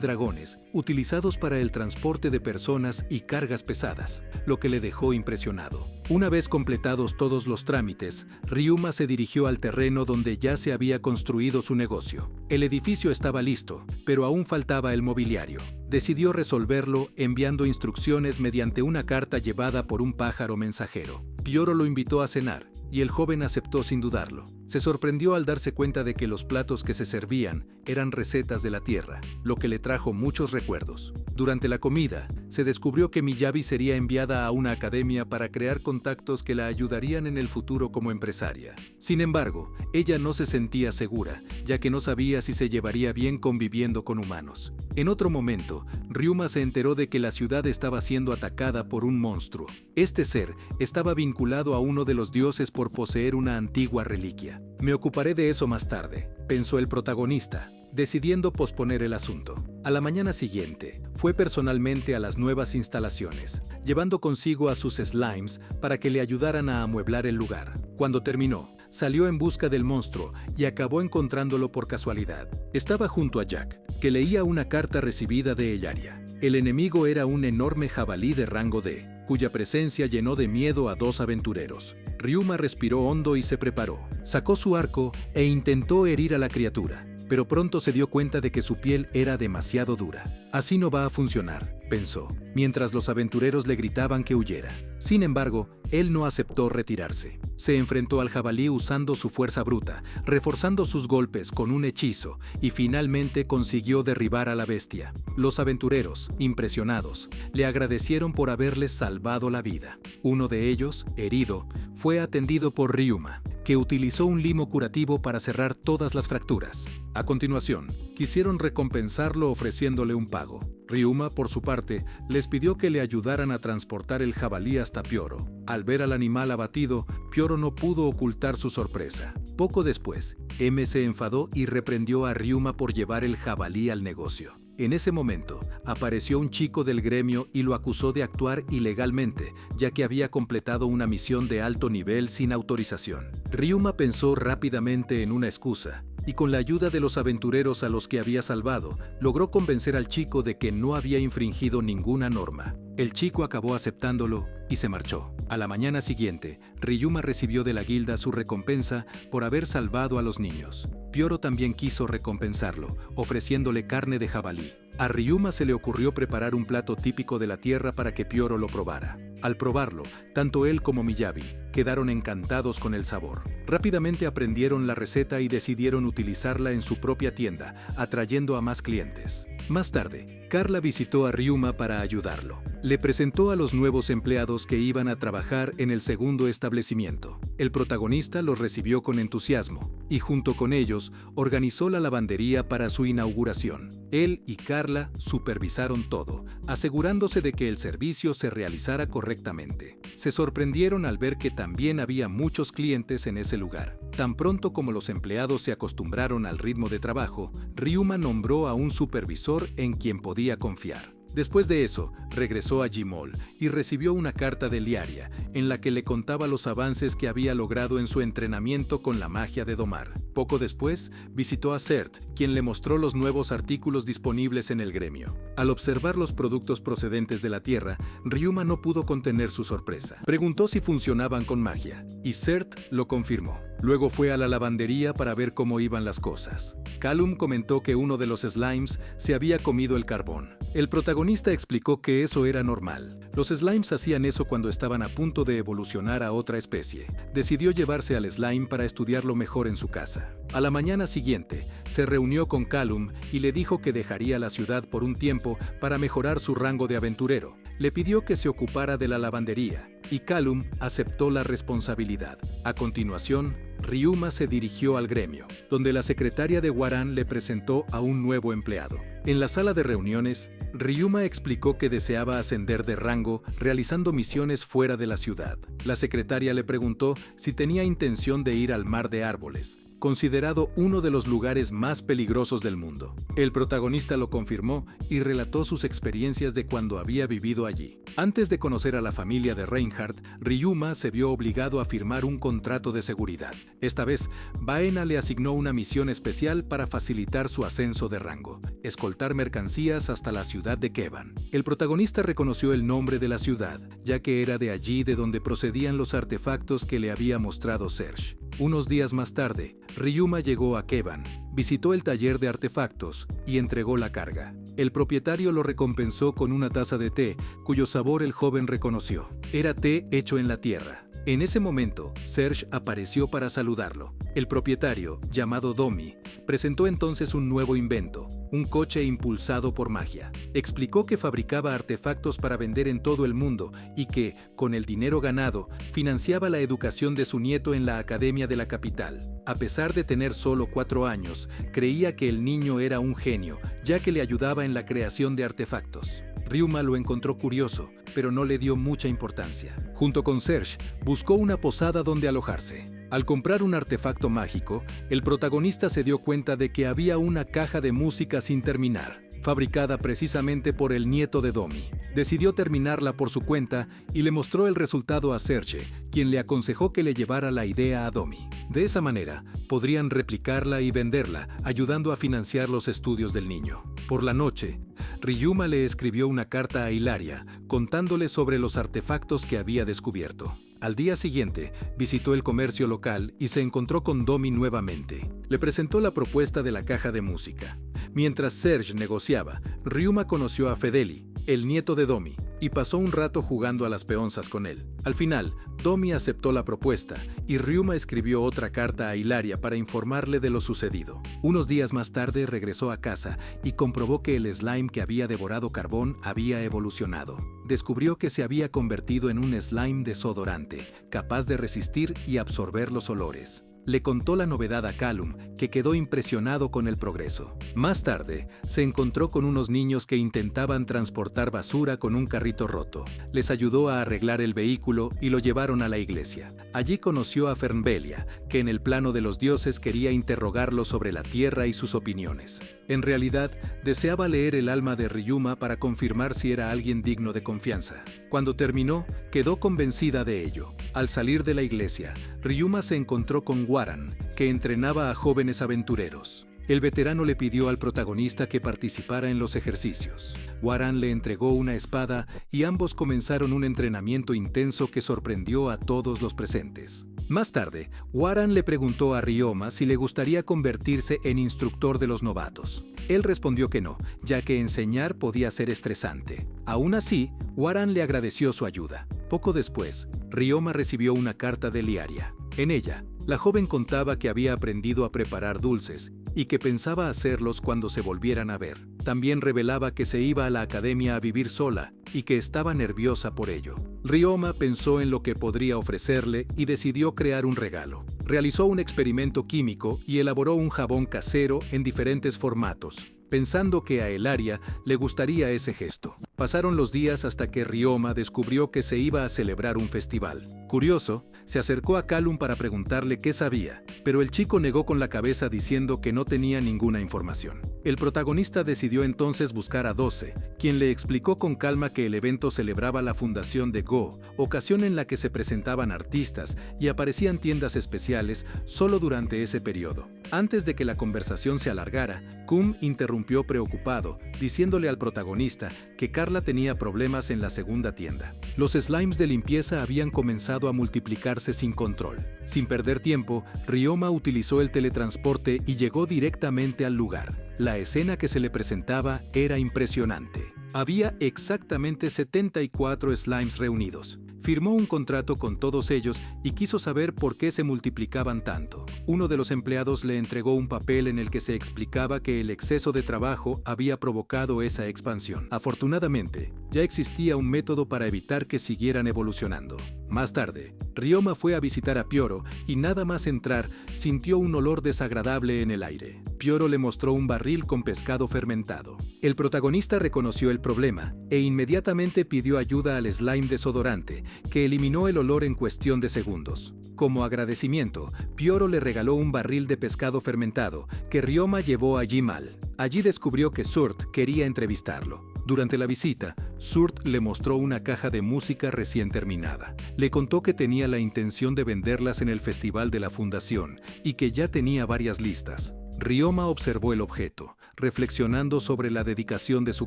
S1: dragones, utilizados para el transporte de personas y cargas pesadas, lo que le dejó impresionado. Una vez completados todos los trámites, Ryuma se dirigió al terreno donde ya se había construido su negocio. El edificio estaba listo, pero aún faltaba el mobiliario. Decidió resolverlo enviando instrucciones mediante una carta llevada por un pájaro mensajero. Pyoro lo invitó a cenar, y el joven aceptó sin dudarlo. Se sorprendió al darse cuenta de que los platos que se servían eran recetas de la tierra, lo que le trajo muchos recuerdos. Durante la comida, se descubrió que Miyabi sería enviada a una academia para crear contactos que la ayudarían en el futuro como empresaria. Sin embargo, ella no se sentía segura, ya que no sabía si se llevaría bien conviviendo con humanos. En otro momento, Ryuma se enteró de que la ciudad estaba siendo atacada por un monstruo. Este ser estaba vinculado a uno de los dioses por poseer una antigua reliquia. Me ocuparé de eso más tarde, pensó el protagonista, decidiendo posponer el asunto. A la mañana siguiente, fue personalmente a las nuevas instalaciones, llevando consigo a sus slimes para que le ayudaran a amueblar el lugar. Cuando terminó, salió en busca del monstruo y acabó encontrándolo por casualidad. Estaba junto a Jack, que leía una carta recibida de Hilaria. El enemigo era un enorme jabalí de rango D, cuya presencia llenó de miedo a dos aventureros. Ryuma respiró hondo y se preparó. Sacó su arco e intentó herir a la criatura, pero pronto se dio cuenta de que su piel era demasiado dura. Así no va a funcionar, pensó, mientras los aventureros le gritaban que huyera. Sin embargo, él no aceptó retirarse. Se enfrentó al jabalí usando su fuerza bruta, reforzando sus golpes con un hechizo y finalmente consiguió derribar a la bestia. Los aventureros, impresionados, le agradecieron por haberles salvado la vida. Uno de ellos, herido, fue atendido por Ryuma, que utilizó un limo curativo para cerrar todas las fracturas. A continuación, quisieron recompensarlo ofreciéndole un pago. Ryuma, por su parte, les pidió que le ayudaran a transportar el jabalí hasta Pyoro. Al ver al animal abatido, Pyoro no pudo ocultar su sorpresa. Poco después, M se enfadó y reprendió a Ryuma por llevar el jabalí al negocio. En ese momento, apareció un chico del gremio y lo acusó de actuar ilegalmente, ya que había completado una misión de alto nivel sin autorización. Ryuma pensó rápidamente en una excusa, y con la ayuda de los aventureros a los que había salvado, logró convencer al chico de que no había infringido ninguna norma. El chico acabó aceptándolo y se marchó. A la mañana siguiente, Ryuma recibió de la guilda su recompensa por haber salvado a los niños. Pyoro también quiso recompensarlo, ofreciéndole carne de jabalí. A Ryuma se le ocurrió preparar un plato típico de la tierra para que Pyoro lo probara. Al probarlo, tanto él como Miyabi quedaron encantados con el sabor. Rápidamente aprendieron la receta y decidieron utilizarla en su propia tienda, atrayendo a más clientes. Más tarde, Carla visitó a Ryuma para ayudarlo. Le presentó a los nuevos empleados que iban a trabajar en el segundo establecimiento. El protagonista los recibió con entusiasmo y junto con ellos organizó la lavandería para su inauguración. Él y Carla supervisaron todo, asegurándose de que el servicio se realizara correctamente. Se sorprendieron al ver que también había muchos clientes en ese lugar. Tan pronto como los empleados se acostumbraron al ritmo de trabajo, Ryuma nombró a un supervisor en quien podía confiar. Después de eso, regresó a Gimol y recibió una carta de Liaria, en la que le contaba los avances que había logrado en su entrenamiento con la magia de domar. Poco después, visitó a Sert, quien le mostró los nuevos artículos disponibles en el gremio. Al observar los productos procedentes de la Tierra, Ryuma no pudo contener su sorpresa. Preguntó si funcionaban con magia, y Sert lo confirmó. Luego fue a la lavandería para ver cómo iban las cosas. Callum comentó que uno de los slimes se había comido el carbón. El protagonista explicó que eso era normal. Los slimes hacían eso cuando estaban a punto de evolucionar a otra especie. Decidió llevarse al slime para estudiarlo mejor en su casa. A la mañana siguiente, se reunió con Callum y le dijo que dejaría la ciudad por un tiempo para mejorar su rango de aventurero. Le pidió que se ocupara de la lavandería, y Callum aceptó la responsabilidad. A continuación, Ryuma se dirigió al gremio, donde la secretaria de Waran le presentó a un nuevo empleado. En la sala de reuniones, Ryuma explicó que deseaba ascender de rango realizando misiones fuera de la ciudad. La secretaria le preguntó si tenía intención de ir al Mar de Árboles, considerado uno de los lugares más peligrosos del mundo. El protagonista lo confirmó y relató sus experiencias de cuando había vivido allí. Antes de conocer a la familia de Reinhardt, Ryuma se vio obligado a firmar un contrato de seguridad. Esta vez, Baena le asignó una misión especial para facilitar su ascenso de rango: escoltar mercancías hasta la ciudad de Kevan. El protagonista reconoció el nombre de la ciudad, ya que era de allí de donde procedían los artefactos que le había mostrado Serge. Unos días más tarde, Ryuma llegó a Kevan, visitó el taller de artefactos y entregó la carga. El propietario lo recompensó con una taza de té, cuyo sabor el joven reconoció. Era té hecho en la tierra. En ese momento, Serge apareció para saludarlo. El propietario, llamado Domi, presentó entonces un nuevo invento: un coche impulsado por magia. Explicó que fabricaba artefactos para vender en todo el mundo y que, con el dinero ganado, financiaba la educación de su nieto en la academia de la capital. A pesar de tener solo 4 años, creía que el niño era un genio, ya que le ayudaba en la creación de artefactos. Ryuma lo encontró curioso, pero no le dio mucha importancia. Junto con Serge, buscó una posada donde alojarse. Al comprar un artefacto mágico, el protagonista se dio cuenta de que había una caja de música sin terminar, fabricada precisamente por el nieto de Domi. Decidió terminarla por su cuenta y le mostró el resultado a Serge, quien le aconsejó que le llevara la idea a Domi. De esa manera, podrían replicarla y venderla, ayudando a financiar los estudios del niño. Por la noche, Ryuma le escribió una carta a Hilaria, contándole sobre los artefactos que había descubierto. Al día siguiente, visitó el comercio local y se encontró con Domi nuevamente. Le presentó la propuesta de la caja de música. Mientras Serge negociaba, Ryuma conoció a Fedeli, el nieto de Domi, y pasó un rato jugando a las peonzas con él. Al final, Domi aceptó la propuesta y Ryuma escribió otra carta a Hilaria para informarle de lo sucedido. Unos días más tarde regresó a casa y comprobó que el slime que había devorado carbón había evolucionado. Descubrió que se había convertido en un slime desodorante, capaz de resistir y absorber los olores. Le contó la novedad a Callum, que quedó impresionado con el progreso. Más tarde, se encontró con unos niños que intentaban transportar basura con un carrito roto. Les ayudó a arreglar el vehículo y lo llevaron a la iglesia. Allí conoció a Fernvelia, que en el plano de los dioses quería interrogarlo sobre la tierra y sus opiniones. En realidad, deseaba leer el alma de Ryuma para confirmar si era alguien digno de confianza. Cuando terminó, quedó convencida de ello. Al salir de la iglesia, Ryuma se encontró con Waran, que entrenaba a jóvenes aventureros. El veterano le pidió al protagonista que participara en los ejercicios. Waran le entregó una espada y ambos comenzaron un entrenamiento intenso que sorprendió a todos los presentes. Más tarde, Waran le preguntó a Ryoma si le gustaría convertirse en instructor de los novatos. Él respondió que no, ya que enseñar podía ser estresante. Aún así, Waran le agradeció su ayuda. Poco después, Ryoma recibió una carta de Liaria. En ella, la joven contaba que había aprendido a preparar dulces y que pensaba hacerlos cuando se volvieran a ver. También revelaba que se iba a la academia a vivir sola y que estaba nerviosa por ello. Ryoma pensó en lo que podría ofrecerle y decidió crear un regalo. Realizó un experimento químico y elaboró un jabón casero en diferentes formatos, pensando que a Elaria le gustaría ese gesto. Pasaron los días hasta que Ryoma descubrió que se iba a celebrar un festival. Curioso, se acercó a Calum para preguntarle qué sabía, pero el chico negó con la cabeza diciendo que no tenía ninguna información. El protagonista decidió entonces buscar a Dose, quien le explicó con calma que el evento celebraba la fundación de Go, ocasión en la que se presentaban artistas y aparecían tiendas especiales solo durante ese periodo. Antes de que la conversación se alargara, Cum interrumpió preocupado, diciéndole al protagonista que Carla tenía problemas en la segunda tienda. Los slimes de limpieza habían comenzado a multiplicarse sin control. Sin perder tiempo, Ryoma utilizó el teletransporte y llegó directamente al lugar. La escena que se le presentaba era impresionante. Había exactamente 74 slimes reunidos. Firmó un contrato con todos ellos y quiso saber por qué se multiplicaban tanto. Uno de los empleados le entregó un papel en el que se explicaba que el exceso de trabajo había provocado esa expansión. Afortunadamente, ya existía un método para evitar que siguieran evolucionando. Más tarde, Ryoma fue a visitar a Pyoro y nada más entrar, sintió un olor desagradable en el aire. Pyoro le mostró un barril con pescado fermentado. El protagonista reconoció el problema e inmediatamente pidió ayuda al slime desodorante, que eliminó el olor en cuestión de segundos. Como agradecimiento, Pyoro le regaló un barril de pescado fermentado que Ryoma llevó a Jimal. Allí descubrió que Surt quería entrevistarlo. Durante la visita, Surt le mostró una caja de música recién terminada. Le contó que tenía la intención de venderlas en el festival de la fundación y que ya tenía varias listas. Ryoma observó el objeto, reflexionando sobre la dedicación de su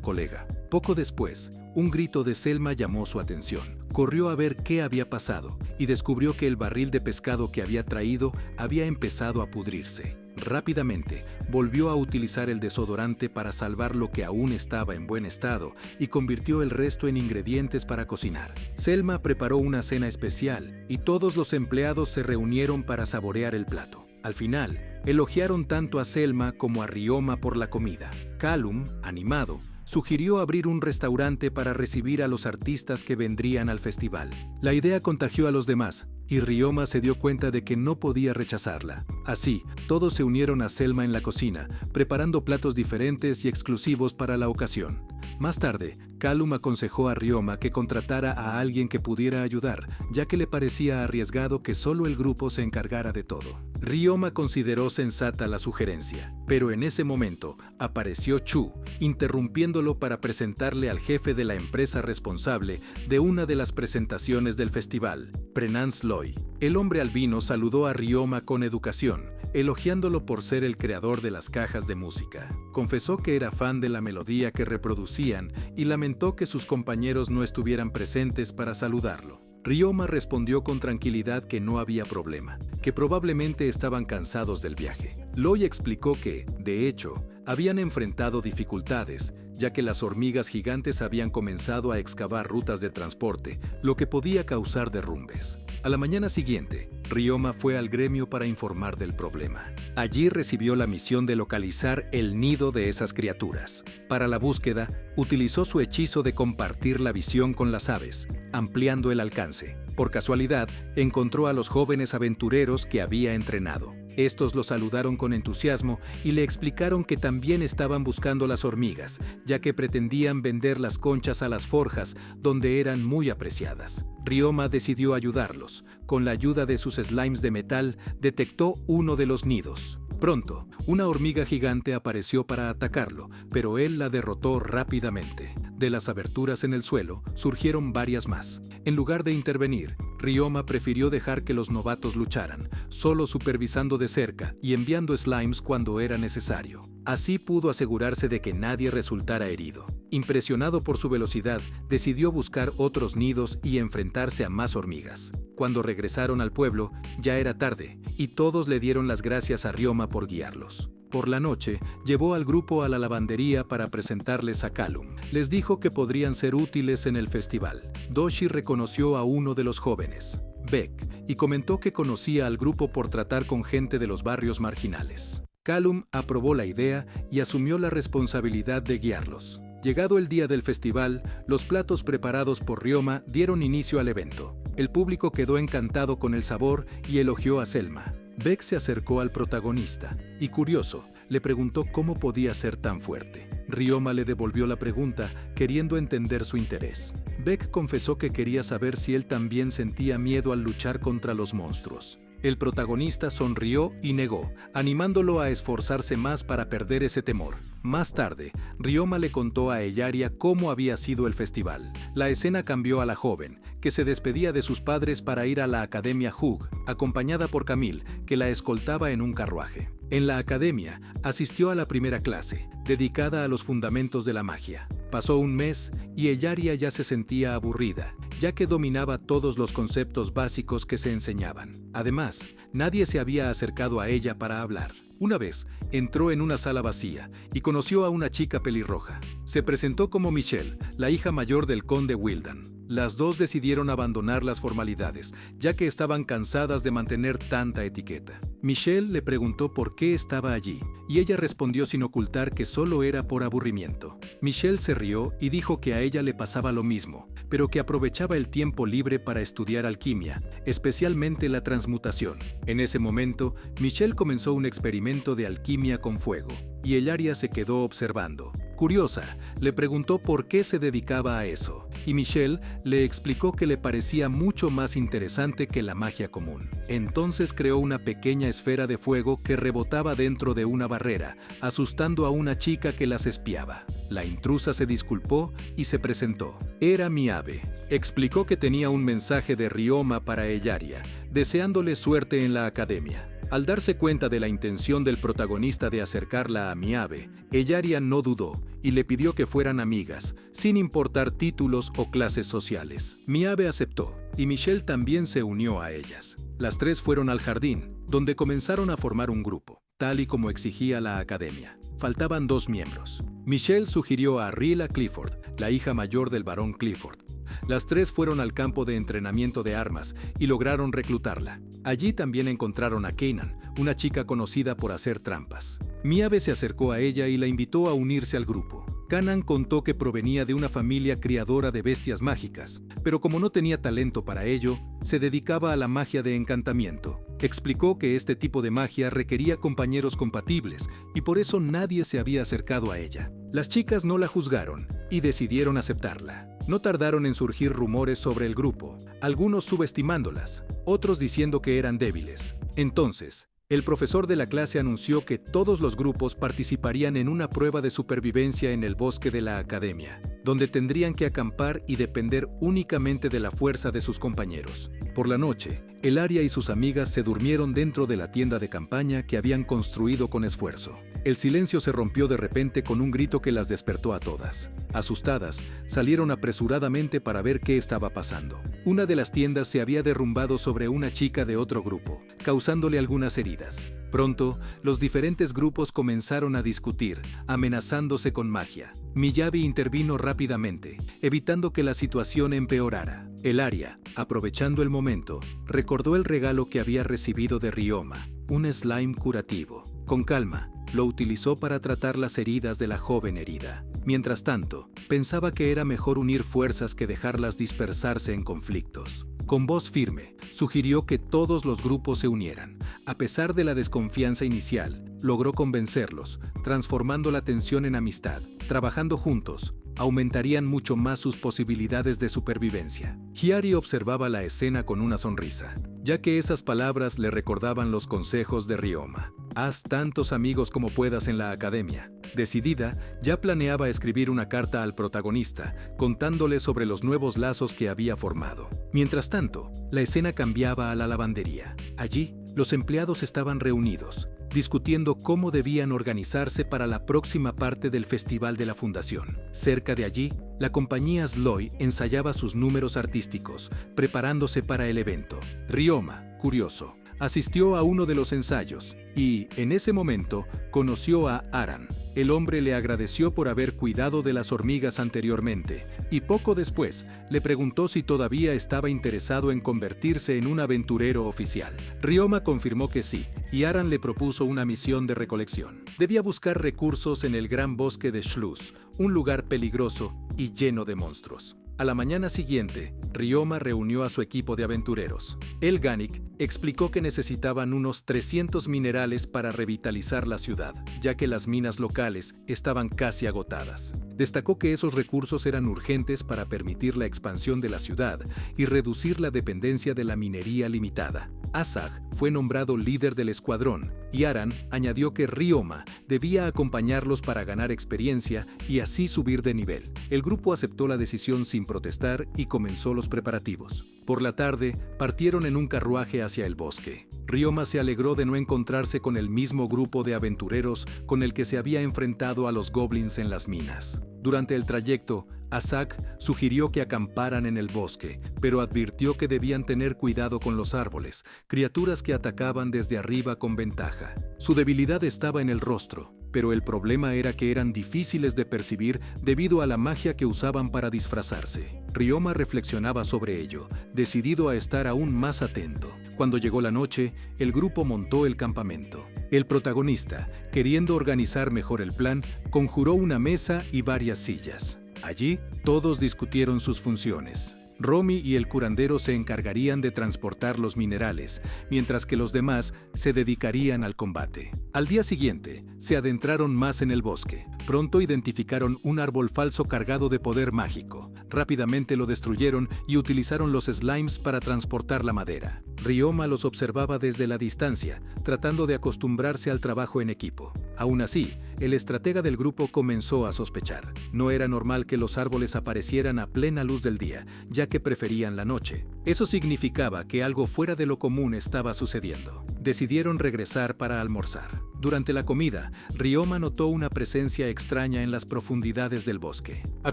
S1: colega. Poco después, un grito de Selma llamó su atención. Corrió a ver qué había pasado y descubrió que el barril de pescado que había traído había empezado a pudrirse. Rápidamente, volvió a utilizar el desodorante para salvar lo que aún estaba en buen estado y convirtió el resto en ingredientes para cocinar. Selma preparó una cena especial y todos los empleados se reunieron para saborear el plato. Al final, elogiaron tanto a Selma como a Ryoma por la comida. Calum, animado, sugirió abrir un restaurante para recibir a los artistas que vendrían al festival. La idea contagió a los demás, y Ryoma se dio cuenta de que no podía rechazarla. Así, todos se unieron a Selma en la cocina, preparando platos diferentes y exclusivos para la ocasión. Más tarde, Calum aconsejó a Ryoma que contratara a alguien que pudiera ayudar, ya que le parecía arriesgado que solo el grupo se encargara de todo. Ryoma consideró sensata la sugerencia, pero en ese momento apareció Chu, interrumpiéndolo para presentarle al jefe de la empresa responsable de una de las presentaciones del festival, Prenance Loy. El hombre albino saludó a Ryoma con educación, elogiándolo por ser el creador de las cajas de música. Confesó que era fan de la melodía que reproducían y lamentó que sus compañeros no estuvieran presentes para saludarlo. Ryoma respondió con tranquilidad que no había problema, que probablemente estaban cansados del viaje. Loy explicó que, de hecho, habían enfrentado dificultades, ya que las hormigas gigantes habían comenzado a excavar rutas de transporte, lo que podía causar derrumbes. A la mañana siguiente, Ryoma fue al gremio para informar del problema. Allí recibió la misión de localizar el nido de esas criaturas. Para la búsqueda, utilizó su hechizo de compartir la visión con las aves, ampliando el alcance. Por casualidad, encontró a los jóvenes aventureros que había entrenado. Estos lo saludaron con entusiasmo y le explicaron que también estaban buscando las hormigas, ya que pretendían vender las conchas a las forjas, donde eran muy apreciadas. Ryoma decidió ayudarlos. Con la ayuda de sus slimes de metal, detectó uno de los nidos. Pronto, una hormiga gigante apareció para atacarlo, pero él la derrotó rápidamente. De las aberturas en el suelo, surgieron varias más. En lugar de intervenir, Ryoma prefirió dejar que los novatos lucharan, solo supervisando de cerca y enviando slimes cuando era necesario. Así pudo asegurarse de que nadie resultara herido. Impresionado por su velocidad, decidió buscar otros nidos y enfrentarse a más hormigas. Cuando regresaron al pueblo, ya era tarde, y todos le dieron las gracias a Ryoma por guiarlos. Por la noche, llevó al grupo a la lavandería para presentarles a Calum. Les dijo que podrían ser útiles en el festival. Doshi reconoció a uno de los jóvenes, Beck, y comentó que conocía al grupo por tratar con gente de los barrios marginales. Calum aprobó la idea y asumió la responsabilidad de guiarlos. Llegado el día del festival, los platos preparados por Ryoma dieron inicio al evento. El público quedó encantado con el sabor y elogió a Selma. Beck se acercó al protagonista y, curioso, le preguntó cómo podía ser tan fuerte. Ryoma le devolvió la pregunta, queriendo entender su interés. Beck confesó que quería saber si él también sentía miedo al luchar contra los monstruos. El protagonista sonrió y negó, animándolo a esforzarse más para perder ese temor. Más tarde, Ryoma le contó a Ellaria cómo había sido el festival. La escena cambió a la joven, que se despedía de sus padres para ir a la Academia Hug, acompañada por Camille, que la escoltaba en un carruaje. En la academia, asistió a la primera clase, dedicada a los fundamentos de la magia. Pasó un mes y Ellaria ya se sentía aburrida, ya que dominaba todos los conceptos básicos que se enseñaban. Además, nadie se había acercado a ella para hablar. Una vez, entró en una sala vacía y conoció a una chica pelirroja. Se presentó como Michelle, la hija mayor del conde Wildan. Las dos decidieron abandonar las formalidades, ya que estaban cansadas de mantener tanta etiqueta. Michelle le preguntó por qué estaba allí, y ella respondió sin ocultar que solo era por aburrimiento. Michelle se rió y dijo que a ella le pasaba lo mismo, pero que aprovechaba el tiempo libre para estudiar alquimia, especialmente la transmutación. En ese momento, Michelle comenzó un experimento de alquimia con fuego, y Ellaria se quedó observando. Curiosa, le preguntó por qué se dedicaba a eso, y Michelle le explicó que le parecía mucho más interesante que la magia común. Entonces creó una pequeña esfera de fuego que rebotaba dentro de una barrera, asustando a una chica que las espiaba. La intrusa se disculpó y se presentó. Era Miabe. Explicó que tenía un mensaje de Ryoma para Ellaria, deseándole suerte en la academia. Al darse cuenta de la intención del protagonista de acercarla a Miabe, Ellaria no dudó y le pidió que fueran amigas, sin importar títulos o clases sociales. Miabe aceptó, y Michelle también se unió a ellas. Las tres fueron al jardín, donde comenzaron a formar un grupo, tal y como exigía la academia. Faltaban 2 miembros. Michelle sugirió a Rilla Clifford, la hija mayor del barón Clifford. Las tres fueron al campo de entrenamiento de armas y lograron reclutarla. Allí también encontraron a Kanan, una chica conocida por hacer trampas. Miabe se acercó a ella y la invitó a unirse al grupo. Kanan contó que provenía de una familia criadora de bestias mágicas, pero como no tenía talento para ello, se dedicaba a la magia de encantamiento. Explicó que este tipo de magia requería compañeros compatibles y por eso nadie se había acercado a ella. Las chicas no la juzgaron y decidieron aceptarla. No tardaron en surgir rumores sobre el grupo, algunos subestimándolas, otros diciendo que eran débiles. Entonces, el profesor de la clase anunció que todos los grupos participarían en una prueba de supervivencia en el bosque de la academia, donde tendrían que acampar y depender únicamente de la fuerza de sus compañeros. Por la noche, Ellaria y sus amigas se durmieron dentro de la tienda de campaña que habían construido con esfuerzo. El silencio se rompió de repente con un grito que las despertó a todas. Asustadas, salieron apresuradamente para ver qué estaba pasando. Una de las tiendas se había derrumbado sobre una chica de otro grupo, causándole algunas heridas. Pronto, los diferentes grupos comenzaron a discutir, amenazándose con magia. Miyabi intervino rápidamente, evitando que la situación empeorara. Ellaria, aprovechando el momento, recordó el regalo que había recibido de Ryoma, un slime curativo. Con calma, lo utilizó para tratar las heridas de la joven herida. Mientras tanto, pensaba que era mejor unir fuerzas que dejarlas dispersarse en conflictos. Con voz firme, sugirió que todos los grupos se unieran. A pesar de la desconfianza inicial, logró convencerlos, transformando la tensión en amistad. Trabajando juntos, aumentarían mucho más sus posibilidades de supervivencia. Hiyari observaba la escena con una sonrisa, ya que esas palabras le recordaban los consejos de Ryoma. Haz tantos amigos como puedas en la academia. Decidida, ya planeaba escribir una carta al protagonista, contándole sobre los nuevos lazos que había formado. Mientras tanto, la escena cambiaba a la lavandería. Allí, los empleados estaban reunidos, discutiendo cómo debían organizarse para la próxima parte del Festival de la Fundación. Cerca de allí, la compañía Sloy ensayaba sus números artísticos, preparándose para el evento. Ryoma, curioso, asistió a uno de los ensayos y, en ese momento, conoció a Aran. El hombre le agradeció por haber cuidado de las hormigas anteriormente y poco después le preguntó si todavía estaba interesado en convertirse en un aventurero oficial. Ryoma confirmó que sí, y Aran le propuso una misión de recolección. Debía buscar recursos en el gran bosque de Schluss, un lugar peligroso y lleno de monstruos. A la mañana siguiente, Ryoma reunió a su equipo de aventureros. Elganik explicó que necesitaban unos 300 minerales para revitalizar la ciudad, ya que las minas locales estaban casi agotadas. Destacó que esos recursos eran urgentes para permitir la expansión de la ciudad y reducir la dependencia de la minería limitada. Asag fue nombrado líder del escuadrón y Aran añadió que Ryoma debía acompañarlos para ganar experiencia y así subir de nivel. El grupo aceptó la decisión sin protestar y comenzó los preparativos. Por la tarde, partieron en un carruaje hacia el bosque. Ryoma se alegró de no encontrarse con el mismo grupo de aventureros con el que se había enfrentado a los goblins en las minas. Durante el trayecto, Asag sugirió que acamparan en el bosque, pero advirtió que debían tener cuidado con los árboles, criaturas que atacaban desde arriba con ventaja. Su debilidad estaba en el rostro, pero el problema era que eran difíciles de percibir debido a la magia que usaban para disfrazarse. Ryoma reflexionaba sobre ello, decidido a estar aún más atento. Cuando llegó la noche, el grupo montó el campamento. El protagonista, queriendo organizar mejor el plan, conjuró una mesa y varias sillas. Allí, todos discutieron sus funciones. Romy y el curandero se encargarían de transportar los minerales, mientras que los demás se dedicarían al combate. Al día siguiente, se adentraron más en el bosque. Pronto identificaron un árbol falso cargado de poder mágico. Rápidamente lo destruyeron y utilizaron los slimes para transportar la madera. Ryoma los observaba desde la distancia, tratando de acostumbrarse al trabajo en equipo. Aún así, el estratega del grupo comenzó a sospechar. No era normal que los árboles aparecieran a plena luz del día, ya que preferían la noche. Eso significaba que algo fuera de lo común estaba sucediendo. Decidieron regresar para almorzar. Durante la comida, Ryoma notó una presencia extraña en las profundidades del bosque. A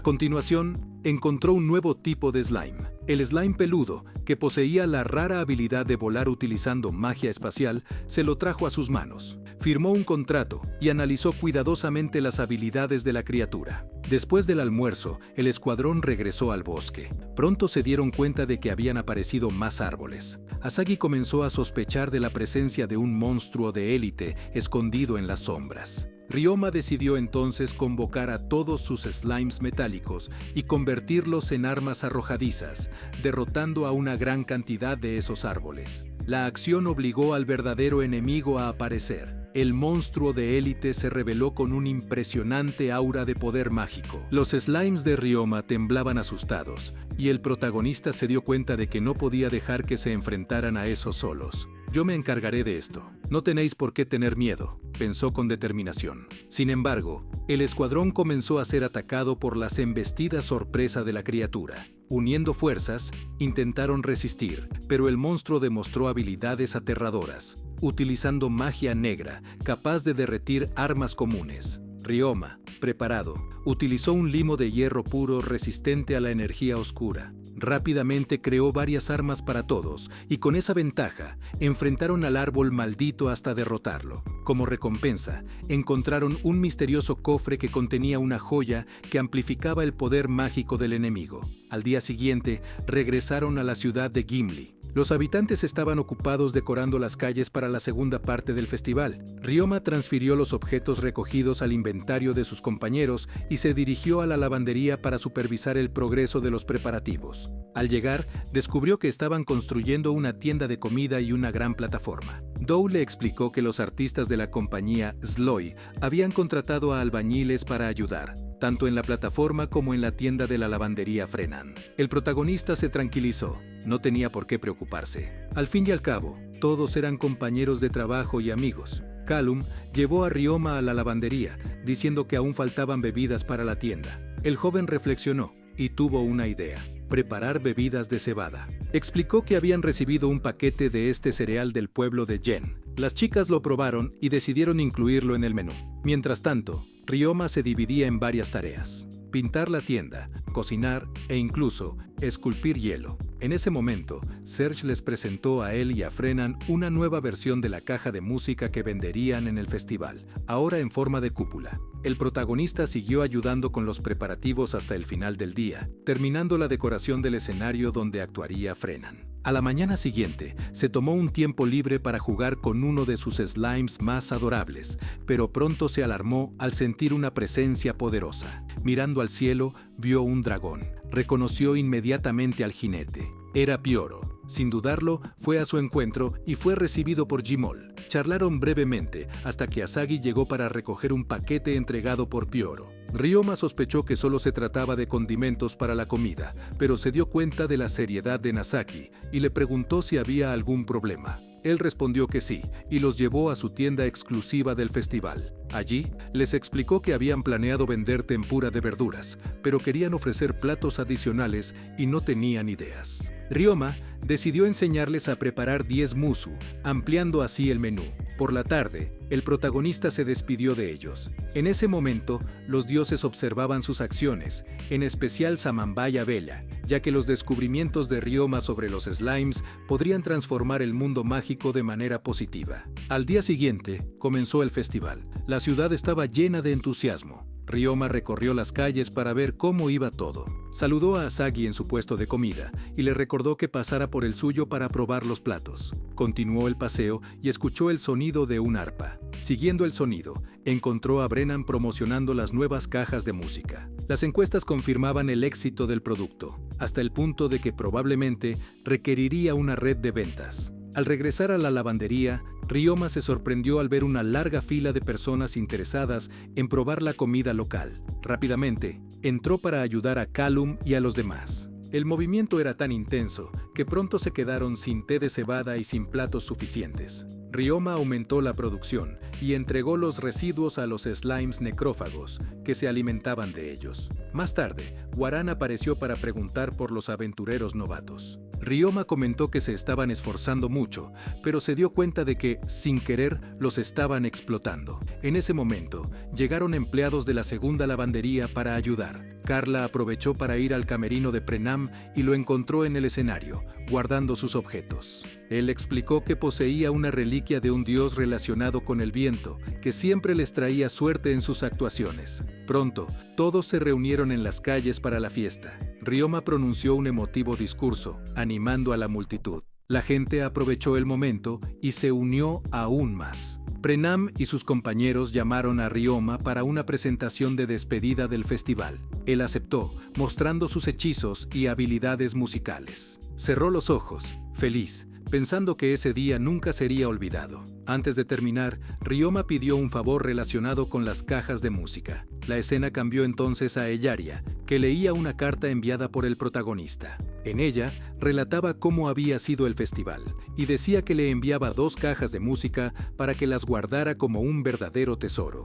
S1: continuación, encontró un nuevo tipo de slime. El slime peludo, que poseía la rara habilidad de volar utilizando magia espacial, se lo trajo a sus manos. Firmó un contrato y analizó cuidadosamente las habilidades de la criatura. Después del almuerzo, el escuadrón regresó al bosque. Pronto se dieron cuenta de que habían aparecido más árboles. Asagi comenzó a sospechar de la presencia de un monstruo de élite escondido en las sombras. Ryoma decidió entonces convocar a todos sus slimes metálicos y convertirlos en armas arrojadizas, derrotando a una gran cantidad de esos árboles. La acción obligó al verdadero enemigo a aparecer. El monstruo de élite se reveló con un impresionante aura de poder mágico. Los slimes de Ryoma temblaban asustados, y el protagonista se dio cuenta de que no podía dejar que se enfrentaran a esos solos. «Yo me encargaré de esto. No tenéis por qué tener miedo», pensó con determinación. Sin embargo, el escuadrón comenzó a ser atacado por las embestidas sorpresa de la criatura. Uniendo fuerzas, intentaron resistir, pero el monstruo demostró habilidades aterradoras, utilizando magia negra, capaz de derretir armas comunes. Ryoma, preparado, utilizó un limo de hierro puro resistente a la energía oscura. Rápidamente creó varias armas para todos, y con esa ventaja, enfrentaron al árbol maldito hasta derrotarlo. Como recompensa, encontraron un misterioso cofre que contenía una joya que amplificaba el poder mágico del enemigo. Al día siguiente, regresaron a la ciudad de Gimli. Los habitantes estaban ocupados decorando las calles para la segunda parte del festival. Ryoma transfirió los objetos recogidos al inventario de sus compañeros y se dirigió a la lavandería para supervisar el progreso de los preparativos. Al llegar, descubrió que estaban construyendo una tienda de comida y una gran plataforma. Dow le explicó que los artistas de la compañía Sloy habían contratado a albañiles para ayudar, tanto en la plataforma como en la tienda de la lavandería Frenan. El protagonista se tranquilizó. No tenía por qué preocuparse. Al fin y al cabo, todos eran compañeros de trabajo y amigos. Callum llevó a Ryoma a la lavandería, diciendo que aún faltaban bebidas para la tienda. El joven reflexionó y tuvo una idea: preparar bebidas de cebada. Explicó que habían recibido un paquete de este cereal del pueblo de Yen. Las chicas lo probaron y decidieron incluirlo en el menú. Mientras tanto, Ryoma se dividía en varias tareas: pintar la tienda, cocinar e incluso esculpir hielo. En ese momento, Serge les presentó a él y a Frenan una nueva versión de la caja de música que venderían en el festival, ahora en forma de cúpula. El protagonista siguió ayudando con los preparativos hasta el final del día, terminando la decoración del escenario donde actuaría Frenan. A la mañana siguiente, se tomó un tiempo libre para jugar con uno de sus slimes más adorables, pero pronto se alarmó al sentir una presencia poderosa. Mirando al cielo, vio un dragón. reconoció inmediatamente al jinete. Era Píoro. Sin dudarlo, fue a su encuentro y fue recibido por Jimol. Charlaron brevemente hasta que Asagi llegó para recoger un paquete entregado por Píoro. Ryoma sospechó que solo se trataba de condimentos para la comida, pero se dio cuenta de la seriedad de Nasaki y le preguntó si había algún problema. Él respondió que sí, y los llevó a su tienda exclusiva del festival. Allí, les explicó que habían planeado vender tempura de verduras, pero querían ofrecer platos adicionales y no tenían ideas. Ryoma decidió enseñarles a preparar 10 musu, ampliando así el menú. Por la tarde, el protagonista se despidió de ellos. En ese momento, los dioses observaban sus acciones, en especial Samambaya Bella, ya que los descubrimientos de Ryoma sobre los slimes podrían transformar el mundo mágico de manera positiva. Al día siguiente, comenzó el festival. La ciudad estaba llena de entusiasmo. Ryoma recorrió las calles para ver cómo iba todo. Saludó a Asagi en su puesto de comida y le recordó que pasara por el suyo para probar los platos. Continuó el paseo y escuchó el sonido de un arpa. Siguiendo el sonido, encontró a Brennan promocionando las nuevas cajas de música. Las encuestas confirmaban el éxito del producto, hasta el punto de que probablemente requeriría una red de ventas. Al regresar a la lavandería, Ryoma se sorprendió al ver una larga fila de personas interesadas en probar la comida local. Rápidamente, entró para ayudar a Callum y a los demás. El movimiento era tan intenso que pronto se quedaron sin té de cebada y sin platos suficientes. Ryoma aumentó la producción y entregó los residuos a los slimes necrófagos que se alimentaban de ellos. Más tarde, Waran apareció para preguntar por los aventureros novatos. Ryoma comentó que se estaban esforzando mucho, pero se dio cuenta de que, sin querer, los estaban explotando. En ese momento, llegaron empleados de la segunda lavandería para ayudar. Carla aprovechó para ir al camerino de Prenam y lo encontró en el escenario, guardando sus objetos. Él explicó que poseía una reliquia de un dios relacionado con el viento, que siempre les traía suerte en sus actuaciones. Pronto, todos se reunieron en las calles para la fiesta. Ryoma pronunció un emotivo discurso, animando a la multitud. La gente aprovechó el momento y se unió aún más. Prenam y sus compañeros llamaron a Ryoma para una presentación de despedida del festival. Él aceptó, mostrando sus hechizos y habilidades musicales. Cerró los ojos, feliz, pensando que ese día nunca sería olvidado. Antes de terminar, Ryoma pidió un favor relacionado con las cajas de música. La escena cambió entonces a Ellaria, que leía una carta enviada por el protagonista. En ella, relataba cómo había sido el festival, y decía que le enviaba 2 cajas de música para que las guardara como un verdadero tesoro.